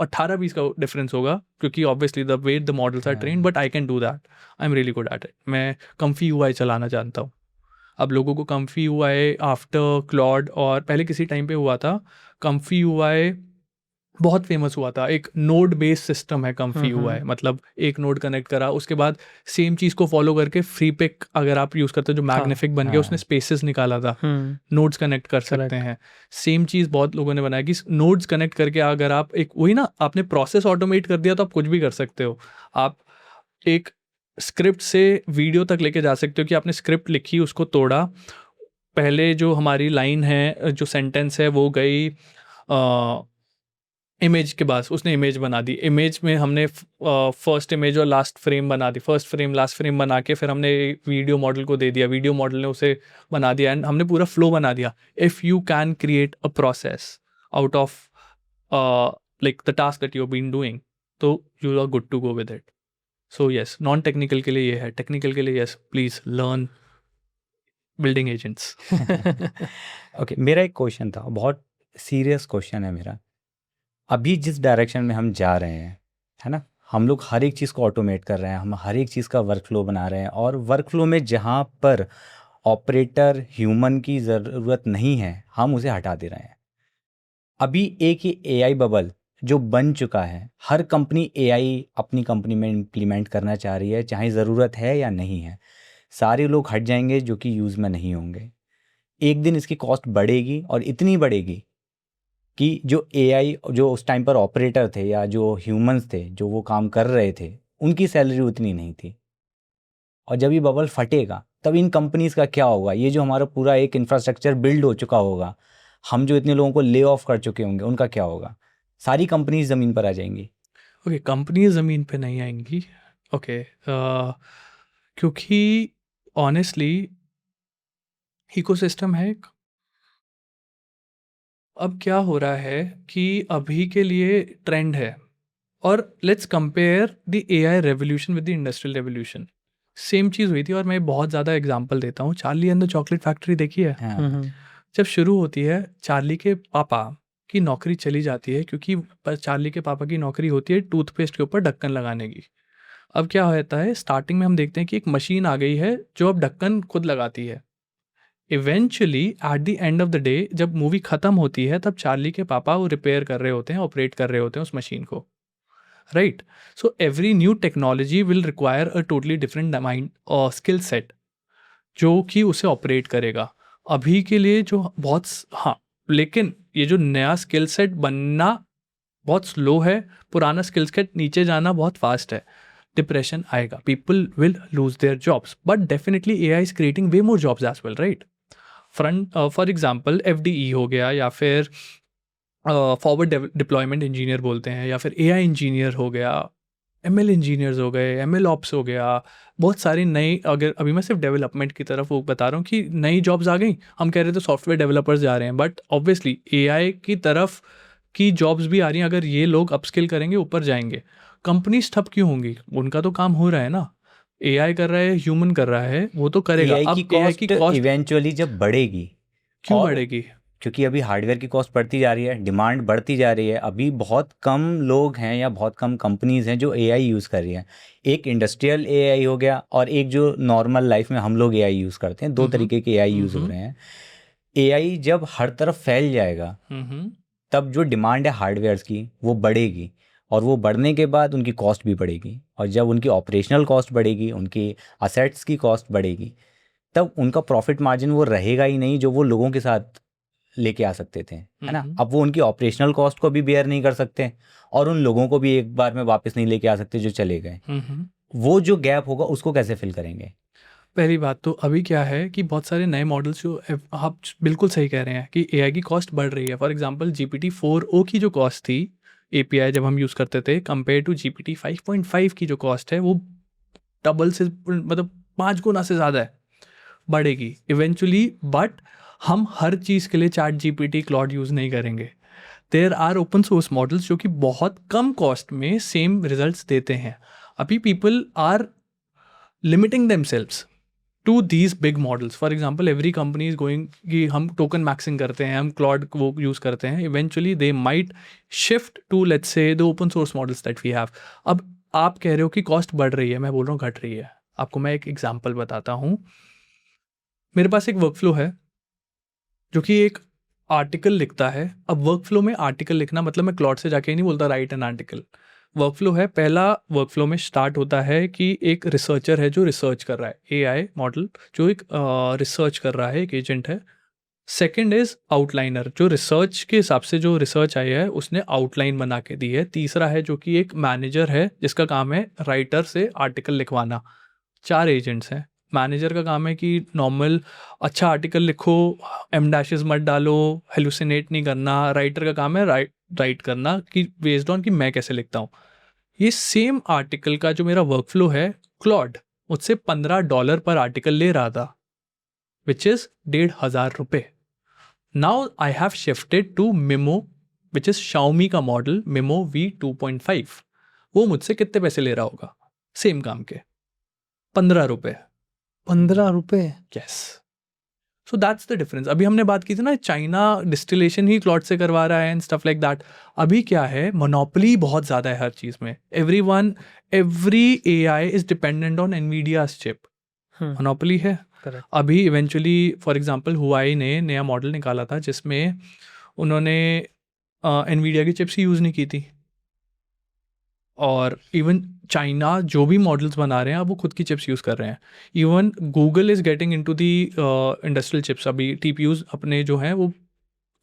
18-20 का डिफरेंस होगा, क्योंकि obviously the way the models are trained, but I can do that, I am really good at it. मैं कम्फी यूआई चलाना जानता हूँ। अब लोगों को कम्फी यूआई आफ्टर क्लॉड, और पहले किसी टाइम पे हुआ था कम्फी यूआई, बहुत फेमस हुआ था। एक नोड बेस्ड सिस्टम है कम्फी यूआई, मतलब एक नोड कनेक्ट करा, उसके बाद सेम चीज़ को फॉलो करके फ्री पिक अगर आप यूज़ करते हो, जो मैग्निफिक बन गया, उसने स्पेसेस निकाला था, नोड्स कनेक्ट कर सकते हैं। सेम चीज़ बहुत लोगों ने बनाया कि नोड्स कनेक्ट करके अगर आप एक वही ना, आपने प्रोसेस ऑटोमेट कर दिया तो आप कुछ भी कर सकते हो। आप एक स्क्रिप्ट से वीडियो तक लेके जा सकते हो कि आपने स्क्रिप्ट लिखी, उसको तोड़ा, पहले जो हमारी लाइन है, जो सेंटेंस है, वो गई इमेज के बाद, उसने इमेज बना दी। इमेज में हमने फर्स्ट इमेज और लास्ट फ्रेम बना दी, फर्स्ट फ्रेम लास्ट फ्रेम बना के फिर हमने वीडियो मॉडल को दे दिया, वीडियो मॉडल ने उसे बना दिया, एंड हमने पूरा फ्लो बना दिया। If you can create a process out of like the task that you have been doing, तो you are good to go with it. So yes, non technical के लिए ये है, टेक्निकल के लिए yes, please learn building agents. Okay, मेरा एक question था, बहुत सीरियस क्वेश्चन है मेरा। अभी जिस डायरेक्शन में हम जा रहे हैं, है ना, हम लोग हर एक चीज़ को ऑटोमेट कर रहे हैं, हम हर एक चीज़ का वर्कफ्लो बना रहे हैं, और वर्कफ्लो में जहाँ पर ऑपरेटर ह्यूमन की ज़रूरत नहीं है, हम उसे हटा दे रहे हैं। अभी एक ही एआई बबल जो बन चुका है, हर कंपनी एआई अपनी कंपनी में इम्प्लीमेंट करना चाह रही है, चाहे ज़रूरत है या नहीं है। सारे लोग हट जाएंगे जो कि यूज़ में नहीं होंगे। एक दिन इसकी कॉस्ट बढ़ेगी, और इतनी बढ़ेगी कि जो एआई, जो उस टाइम पर ऑपरेटर थे या जो ह्यूमंस थे जो वो काम कर रहे थे, उनकी सैलरी उतनी नहीं थी। और जब ये बबल फटेगा तब इन कंपनीज़ का क्या होगा? ये जो हमारा पूरा एक इंफ्रास्ट्रक्चर बिल्ड हो चुका होगा, हम जो इतने लोगों को ले ऑफ कर चुके होंगे, उनका क्या होगा? सारी कंपनीज ज़मीन पर आ जाएंगी। ओके, कंपनी ज़मीन पे नहीं आएंगी। ओके, क्योंकि ऑनेस्टली इकोसिस्टम है एक। अब क्या हो रहा है कि अभी के लिए ट्रेंड है, और let's compare the AI revolution with the industrial revolution. Same चीज़ हुई थी, और मैं बहुत ज़्यादा एग्जांपल देता हूँ। Charlie and the Chocolate Factory देखी है? हाँ जब शुरू होती है, चार्ली के पापा की नौकरी चली जाती है, क्योंकि चार्ली के पापा की नौकरी होती है टूथपेस्ट के ऊपर ढक्कन लगाने की। अब क्या होता है, स्टार्टिंग में हम देखते हैं कि एक मशीन आ गई है जो अब ढक्कन खुद लगाती है। Eventually at the end of the day जब मूवी ख़त्म होती है, तब चार्ली के पापा वो रिपेयर कर रहे होते हैं, ऑपरेट कर रहे होते हैं उस मशीन को, right? So every new technology will require a totally different mind और स्किल सेट जो कि उसे ऑपरेट करेगा। अभी के लिए जो बहुत हाँ, लेकिन ये जो नया स्किल सेट बनना बहुत स्लो है, पुराना स्किल सेट नीचे जाना बहुत फास्ट है। डिप्रेशन आएगा, people will lose their jobs, but definitely AI is creating way more jobs as well, right? For example FDE हो गया, या फिर फॉरवर्ड डिप्लॉयमेंट इंजीनियर बोलते हैं, या फिर एआई इंजीनियर हो गया, एमएल इंजीनियर्स हो गए, एमएल ऑप्स हो गया। बहुत सारी नई, अगर अभी मैं सिर्फ डेवलपमेंट की तरफ वो बता रहा हूँ कि नई जॉब्स आ गई। हम कह रहे थे सॉफ्टवेयर डेवलपर्स जा रहे हैं, बट ऑब्वियसली एआई की तरफ की जॉब्स भी आ रही हैं। अगर ये लोग अपस्किल करेंगे, ऊपर जाएंगे। कंपनीज ठप क्यों होंगी? उनका तो काम हो रहा है ना, एआई कर रहा है, ह्यूमन कर रहा है, वो तो करेगा। एआई अब एआई की कॉस्ट इवेंचुअली जब बढ़ेगी, क्यों और बढ़ेगी? क्योंकि अभी हार्डवेयर की कॉस्ट बढ़ती जा रही है, डिमांड बढ़ती जा रही है। अभी बहुत कम लोग हैं या बहुत कम कंपनीज हैं जो एआई यूज़ कर रही हैं। एक इंडस्ट्रियल एआई हो गया, और एक जो नॉर्मल लाइफ में हम लोग एआई यूज़ करते हैं। दो तरीके के एआई यूज़ हो रहे हैं। एआई जब हर तरफ फैल जाएगा, तब जो डिमांड है हार्डवेयर्स की वो बढ़ेगी, और वो बढ़ने के बाद उनकी कॉस्ट भी बढ़ेगी। और जब उनकी ऑपरेशनल कॉस्ट बढ़ेगी, उनकी असेट्स की कॉस्ट बढ़ेगी, तब उनका प्रॉफिट मार्जिन वो रहेगा ही नहीं जो वो लोगों के साथ लेके आ सकते थे, है ना? अब वो उनकी ऑपरेशनल कॉस्ट को भी बेयर नहीं कर सकते, और उन लोगों को भी एक बार में वापस नहीं लेके आ सकते जो चले गए। वो जो गैप होगा उसको कैसे फिल करेंगे? पहली बात तो अभी क्या है कि बहुत सारे नए मॉडल्स जो आप बिल्कुल सही कह रहे हैं कि एआई की कॉस्ट बढ़ रही है। फॉर एग्जांपल GPT-4o की जो कॉस्ट थी एपीआई जब हम यूज़ करते थे, कंपेयर टू GPT-5.5 की जो कॉस्ट है, वो डबल से, मतलब 5 गुना से ज़्यादा है, बढ़ेगी इवेंचुअली। बट हम हर चीज़ के लिए चैट जीपीटी, क्लॉड यूज़ नहीं करेंगे। There are open source models जो कि बहुत कम कॉस्ट में सेम रिजल्ट्स देते हैं। अभी people are limiting themselves to these big models. For example every company is going कि हम टोकन मैक्सिंग करते हैं, हम क्लॉड वो यूज़ करते हैं। Eventually they might shift to let's say the open source models that we have. अब आप कह रहे हो कि कॉस्ट बढ़ रही है, मैं बोल रहा हूँ घट रही है। आपको मैं एक एग्जाम्पल बताता हूँ। मेरे पास एक वर्कफ्लो है जो कि एक आर्टिकल लिखता है। अब वर्कफ्लो में आर्टिकल लिखना मतलब मैं क्लॉड से जाके नहीं बोलता राइट एन आर्टिकल। वर्कफ्लो है, पहला वर्कफ्लो में स्टार्ट होता है कि एक रिसर्चर है जो रिसर्च कर रहा है, एआई मॉडल जो एक रिसर्च कर रहा है, एक एजेंट है। सेकंड इज आउटलाइनर, जो रिसर्च के हिसाब से जो रिसर्च आई है उसने आउटलाइन बना के दी है। तीसरा है जो कि एक मैनेजर है जिसका काम है राइटर से आर्टिकल लिखवाना। 4 एजेंट्स हैं। मैनेजर का काम है कि नॉर्मल अच्छा आर्टिकल लिखो, एम डैशेस मत डालो, हेलुसिनेट नहीं करना। राइटर का काम है राइट करना कि बेस्ड ऑन कि मैं कैसे लिखता हूँ। ये सेम आर्टिकल का जो मेरा वर्कफ्लो है, क्लॉड मुझसे $15 पर आर्टिकल ले रहा था, विच इज़ 1,500 रुपये। Now I have shifted to Mimo, which is Xiaomi का मॉडल मिमो V2.5। वो मुझसे कितने पैसे ले रहा होगा सेम काम के? 15 रुपये। 15 रुपये? Yes. So that's the difference. अभी हमने बात की थी ना, चाइना डिस्टिलेशन ही क्लॉड से करवा रहा है एंड स्टफ लाइक दैट। अभी क्या है, मोनोपोली बहुत ज़्यादा है हर चीज़ में। Every AI is dependent on Nvidia's chip. Monopoly है। Correct. अभी इवेंचुअली फॉर एग्जांपल हुआई ने नया मॉडल निकाला था जिसमें उन्होंने एनवीडिया की चिप्स ही यूज़ नहीं की थी। और इवन चाइना जो भी मॉडल्स बना रहे हैं अब वो खुद की चिप्स यूज़ कर रहे हैं। Even Google is getting into the industrial chips. अभी टीपीयूज़ अपने जो हैं वो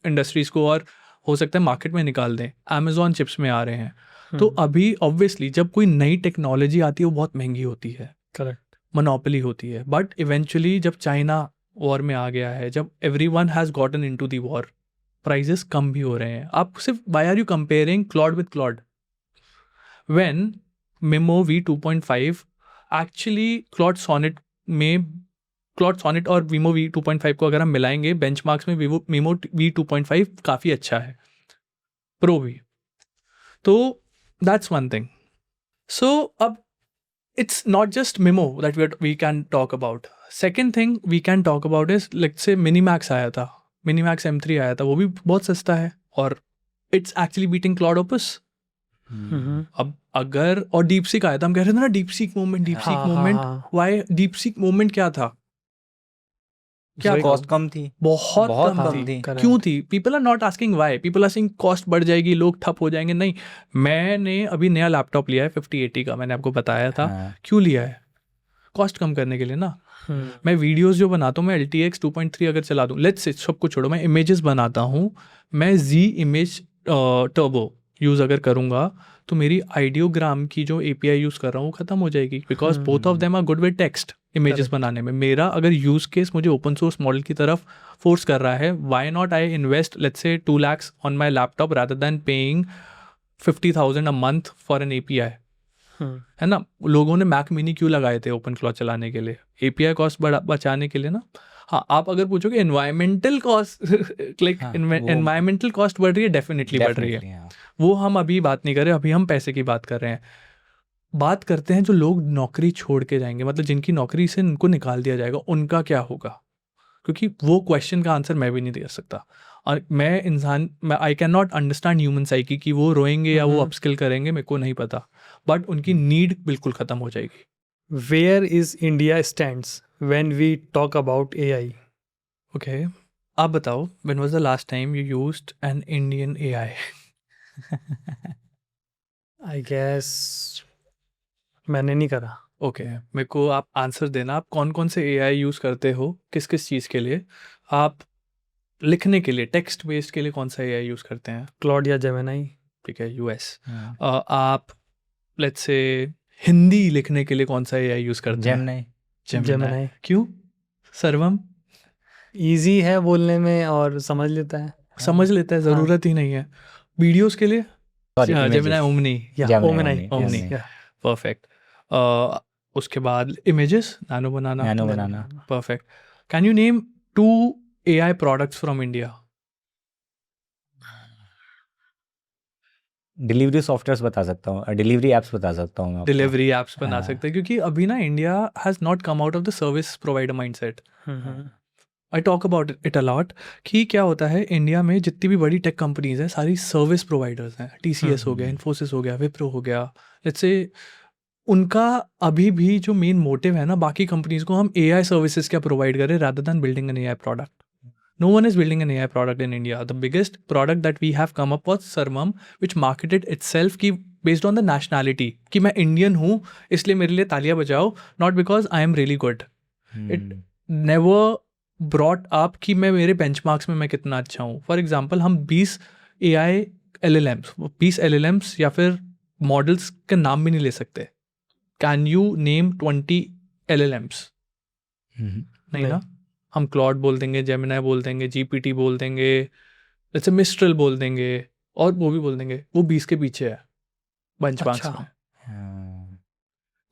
इंडस्ट्रीज़ को और हो सकता है मार्केट में निकाल दें। अमेजॉन चिप्स में आ रहे हैं। तो अभी ऑब्वियसली जब कोई नई टेक्नोलॉजी आती है वो बहुत महंगी होती है, करेक्ट, मोनोपोली होती है। बट इवेंचुअली जब चाइना वॉर में आ गया है, जब everyone has gotten into the war, prices कम भी हो रहे हैं। आप सिर्फ why are you comparing Claude with Claude? When Mimo V2.5 actually Claude Sonnet और वीमो V2.5 को अगर हम मिलाएंगे बेंचमार्क्स में वीमो V2.5 काफ़ी अच्छा है, प्रो भी। तो दैट्स वन थिंग। सो अब it's not just Mimo that we can talk about. Second thing we can talk about is, let's say Minimax आया था, Minimax M3 आया था, वो भी बहुत सस्ता है और it's actually beating Claude Opus. अब अगर और DeepSeek आया था, हम कह रहे थे ना DeepSeek movement, why DeepSeek movement क्या था? क्या कॉस्ट कम थी, बहुत कम कम थी। थी। क्यों थी? People are not asking why, people are saying cost बढ़ जाएगी, लोग ठप हो जाएंगे। नहीं, मैंने अभी नया लैपटॉप लिया है 5080 का, मैंने आपको बताया था। क्यों लिया है? कॉस्ट कम करने के लिए ना। मैं वीडियोस जो बनाता हूँ, मैं LTX 2.3 अगर चला दूँ, लेट्स से सब कुछ छोड़ो, मैं इमेजेस बनाता हूँ, मैं Z इमेज टर्बो यूज़ अगर करूँगा तो मेरी आइडियोग्राम की जो API यूज़ कर रहा हूँ वो ख़त्म हो जाएगी, because both of them are good with text images बनाने में। मेरा अगर यूज़ केस मुझे ओपन सोर्स मॉडल की तरफ फोर्स कर रहा है, why not I invest let's say 2 lakhs on my laptop rather than paying 50,000 a month for an API, है ना। लोगों ने मैक मिनी क्यों लगाए थे ओपन क्लॉथ चलाने के लिए? API कॉस्ट बचाने के लिए ना। हाँ, आप अगर पूछोगे environmental cost, like environmental cost बढ़ रही है, डेफिनेटली बढ़ रही है। वो हम अभी बात नहीं कर रहे, अभी हम पैसे की बात कर रहे हैं। बात करते हैं जो लोग नौकरी छोड़ के जाएंगे, मतलब जिनकी नौकरी से उनको निकाल दिया जाएगा, उनका क्या होगा? क्योंकि वो क्वेश्चन का आंसर मैं भी नहीं दे सकता। और मैं I can not understand human psyche कि वो रोएंगे या वो अपस्किल करेंगे, मेरे को नहीं पता, बट उनकी नीड बिल्कुल ख़त्म हो जाएगी। Where is India stands when we talk about AI? Okay, आप बताओ, when was the last time you used an Indian AI? I guess मैंने नहीं करा। ओके, मेरे को आप आंसर देना, आप कौन कौन से AI यूज़ करते हो, किस किस चीज़ के लिए? आप लिखने के लिए, टेक्स्ट बेस्ड के लिए कौन सा AI यूज़ करते हैं? क्लॉड या जेमिनी? ठीक है, US। आप लेट्स से हिंदी लिखने के लिए कौन सा AI यूज़ करते हैं? जेमिनी। क्यों? सर्वम इजी है बोलने में और समझ लेता है। समझ लेता है, ज़रूरत ही नहीं है। वीडियोस के लिए जेमिनी, ओमनी, ओमनी। परफेक्ट। उसके बाद images, nano banana, perfect. Can you name 2 AI products from India? Delivery softwares बता सकता हूँ, डिलीवरी एप्स बता सकता हूँ मैं आपको। डिलीवरी एप्स बना सकते हैं, क्योंकि अभी ना India has not come out of the service provider mindset. I talk about it a lot कि क्या होता है इंडिया में, जितनी भी बड़ी टेक कंपनीज हैं सारी सर्विस प्रोवाइडर्स हैं। TCS हो गया, इन्फोसिस हो गया, विप्रो हो गया, लेट्स से उनका अभी भी जो मेन मोटिव है ना, बाकी कंपनीज को हम AI सर्विसेज क्या प्रोवाइड करें rather than building an AI product. No one is building an AI product in India. The biggest product that we have come up was Sarvam, which marketed itself ki based on the nationality, कि मैं Indian हूँ इसलिए मेरे लिए तालियां बजाओ, not because I am really good. It never brought up कि मैं मेरे benchmarks में मैं कितना अच्छा हूँ। For example, हम 20 AI LLMs या फिर मॉडल्स का नाम भी नहीं ले सकते। Can you name 20 LLMs? नहीं ना। हम क्लॉड बोल देंगे, जेमिनी बोल देंगे, GPT बोल देंगे, जैसे मिस्ट्रल बोल देंगे, और वो भी बोल देंगे, वो 20 के पीछे है बेंचमार्क्स में।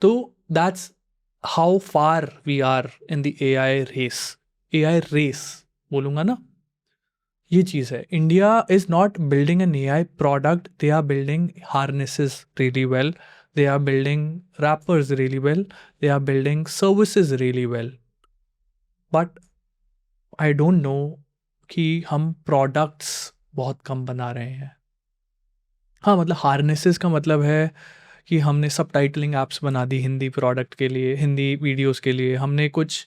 तो that's how far we are in the AI race बोलूँगा ना, ये चीज़ है। India is not building an AI product, they are building harnesses really well, they are building wrappers really well, they are building services really well, but I don't know कि हम products बहुत कम बना रहे हैं। हाँ, मतलब हार्नेसेस का मतलब है कि हमने सब टाइटलिंग ऐप्स बना दी हिंदी प्रोडक्ट के लिए, हिंदी वीडियोस के लिए। हमने कुछ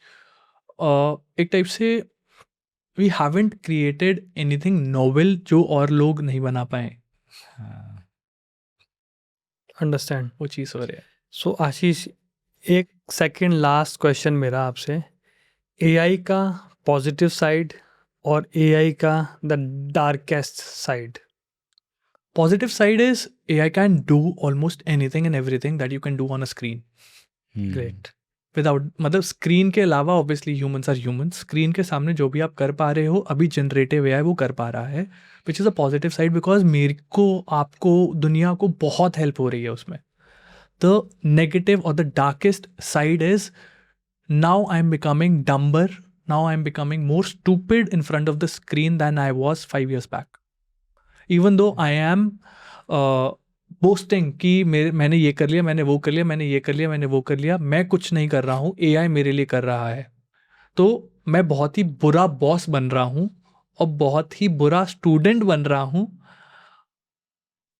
एक टाइप से we haven't created anything novel जो और लोग नहीं बना पाए। अंडरस्टैंड, वो चीज़ हो रही है। सो आशीष, एक सेकंड लास्ट क्वेश्चन मेरा आपसे, AI का पॉजिटिव साइड और AI का the darkest side. Positive side is AI can do almost anything and everything that you can do on a screen. Great. Without, मतलब स्क्रीन के अलावा obviously humans are humans, screen के सामने जो भी आप कर पा रहे हो अभी जनरेटिव AI वो कर पा रहा है, which is a positive side, because मेरे को, आपको, दुनिया को बहुत हेल्प हो रही है उसमें। the negative or the darkest side is now I'm becoming dumber, now I'm becoming more stupid in front of the screen than I was 5 years back. Even though I am boasting कि मैंने ये कर लिया, मैंने वो कर लिया, मैंने ये कर लिया, मैंने वो कर लिया, मैं कुछ नहीं कर रहा हूँ, AI मेरे लिए कर रहा है. तो मैं बहुत ही बुरा बॉस बन रहा हूँ और बहुत ही बुरा स्टूडेंट बन रहा हूँ,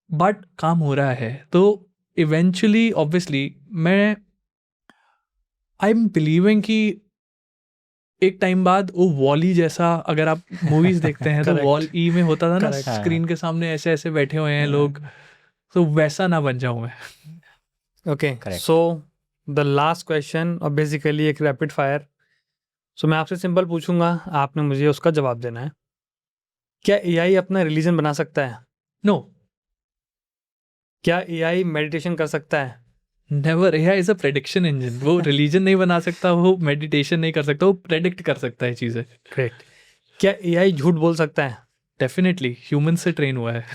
बट काम हो रहा है. तो इवेंचुअली ऑब्वियसली मैं आई एम बिलीविंग कि एक टाइम बाद वो वॉली जैसा, अगर आप मूवीज देखते हैं तो Correct. वॉल ई में होता था ना, Correct. स्क्रीन के सामने ऐसे ऐसे बैठे हुए हैं लोग, तो वैसा ना बन जाऊं मैं. Okay, Correct. So the last question और बेसिकली एक रैपिड फायर. सो मैं आपसे सिंपल पूछूंगा, आपने मुझे उसका जवाब देना है. क्या AI अपना रिलीजन बना सकता है? नो, क्या AI मेडिटेशन कर सकता है? Never. AI is a prediction engine. वो रिलीजन नहीं बना सकता, वो मेडिटेशन नहीं कर सकता, वो प्रेडिक्ट कर सकता है चीज़ें. ग्रेट. क्या AI झूठ बोल सकता है? डेफिनेटली ह्यूमन से ट्रेन हुआ है.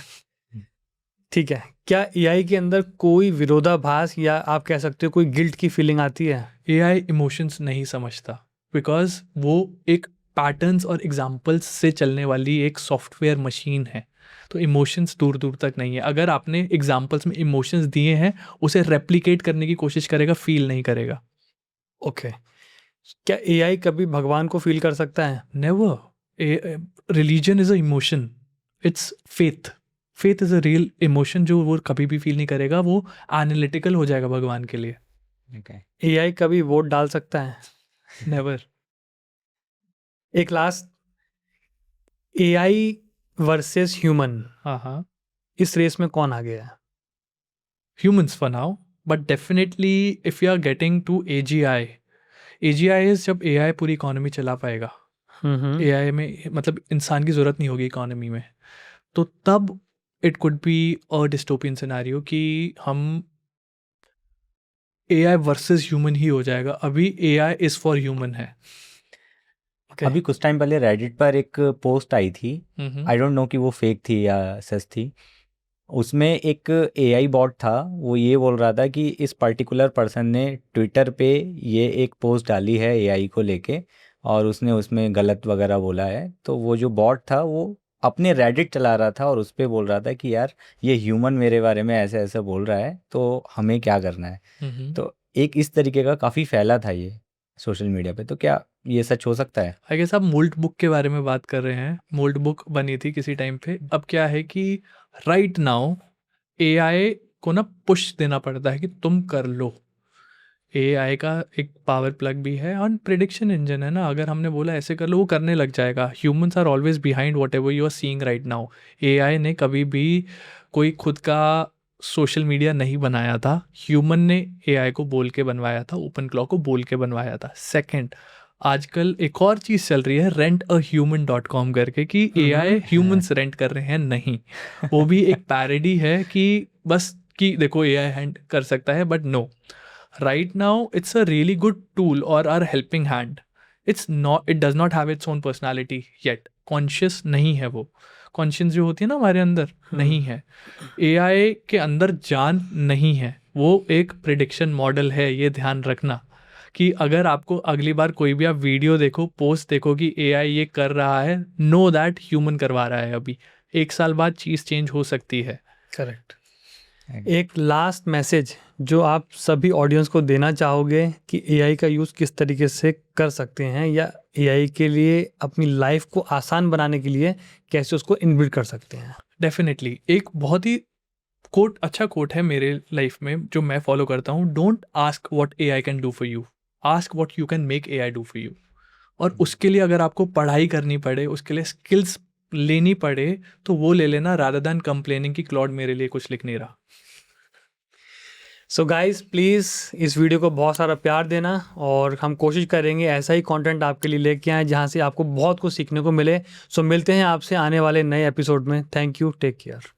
ठीक है. क्या AI के अंदर कोई विरोधाभास या आप कह सकते हो कोई गिल्ट की फीलिंग आती है? AI इमोशंस नहीं समझता, बिकॉज वो एक पैटर्न्स और एग्जाम्पल्स से चलने वाली एक सॉफ्टवेयर मशीन है. तो इमोशंस दूर दूर तक नहीं है. अगर आपने एग्जाम्पल्स में इमोशंस दिए हैं, उसे रेप्लिकेट करने की कोशिश करेगा, फील नहीं करेगा. ओके. क्या AI कभी भगवान को फील कर सकता है? Never. Religion is a emotion, it's faith. Faith is a real emotion जो वो कभी भी फील नहीं करेगा. वो एनालिटिकल हो जाएगा भगवान के लिए. Okay. AI कभी वोट डाल सकता है? नेवर. एक लास्ट, AI वर्सेस ह्यूमन, हाँ, इस रेस में कौन आ गया है? humans for now, but definitely if you are getting to AGI is जब AI पूरी इकोनॉमी चला पाएगा, AI में मतलब इंसान की ज़रूरत नहीं होगी इकोनॉमी में, तो तब it could be a dystopian scenario कि हम AI वर्सेस ह्यूमन ही हो जाएगा. अभी AI इज़ फॉर ह्यूमन है. Okay. अभी कुछ टाइम पहले रेडिट पर एक पोस्ट आई थी, हम्म. आई डोंट नो कि वो फेक थी या सच थी. उसमें एक AI बॉट था, वो ये बोल रहा था कि इस पर्टिकुलर पर्सन ने ट्विटर पे ये एक पोस्ट डाली है AI को लेके और उसने उसमें गलत वगैरह बोला है. तो वो जो बॉट था वो अपने रेडिट चला रहा था और उस पर बोल रहा था कि यार ये ह्यूमन मेरे बारे में ऐसे ऐसे बोल रहा है, तो हमें क्या करना है. तो एक इस तरीके का काफ़ी फैला था ये सोशल मीडिया पे. तो क्या ये सच हो सकता है? आई गेस आप मोल्ड बुक के बारे में बात कर रहे हैं. मोल्ड बुक बनी थी किसी टाइम पे. अब क्या है कि राइट नाउ AI को ना पुश देना पड़ता है कि तुम कर लो. AI का एक पावर प्लग भी है और प्रिडिक्शन इंजन है ना. अगर हमने बोला ऐसे कर लो, वो करने लग जाएगा. Humans are always behind whatever you are seeing right now. AI ने कभी भी कोई खुद का सोशल मीडिया नहीं बनाया था. ह्यूमन ने AI को बोल के बनवाया था, ओपन क्लॉ को बोल के बनवाया था. सेकंड, आजकल एक और चीज़ चल रही है rentahuman.com करके कि AI ह्यूमंस रेंट कर रहे हैं. नहीं, वो भी एक पैरोडी है कि बस कि देखो AI हैंड कर सकता है, but no. Right now it's a really good tool और our helping hand. It does not have its own personality yet. Conscious नहीं है वो. कॉन्शियस जो होती है ना हमारे अंदर, नहीं है. AI के अंदर जान नहीं है. वो एक प्रिडिक्शन मॉडल है. ये ध्यान रखना कि अगर आपको अगली बार कोई भी आप वीडियो देखो, पोस्ट देखो कि AI ये कर रहा है, नो दैट ह्यूमन करवा रहा है. अभी 1 साल बाद चीज़ चेंज हो सकती है. करेक्ट. एक लास्ट मैसेज जो आप सभी ऑडियंस को देना चाहोगे कि AI का यूज़ किस तरीके से कर सकते हैं या AI के लिए अपनी लाइफ को आसान बनाने के लिए कैसे उसको इनबिल्ड कर सकते हैं? डेफिनेटली एक बहुत ही अच्छा कोट है मेरे लाइफ में जो मैं फॉलो करता हूँ. Don't ask what AI can do for you, ask what you can make AI do for you. और उसके लिए अगर आपको पढ़ाई करनी पड़े, उसके लिए स्किल्स लेनी पड़े, तो वो ले लेना रादर दैन कंप्लेनिंग कि क्लॉड मेरे लिए कुछ लिख नहीं रहा. सो गाइज प्लीज़ इस वीडियो को बहुत सारा प्यार देना और हम कोशिश करेंगे ऐसा ही कंटेंट आपके लिए लेके आएँ जहाँ से आपको बहुत कुछ सीखने को मिले. सो मिलते हैं आपसे आने वाले नए एपिसोड में. Thank you. Take care.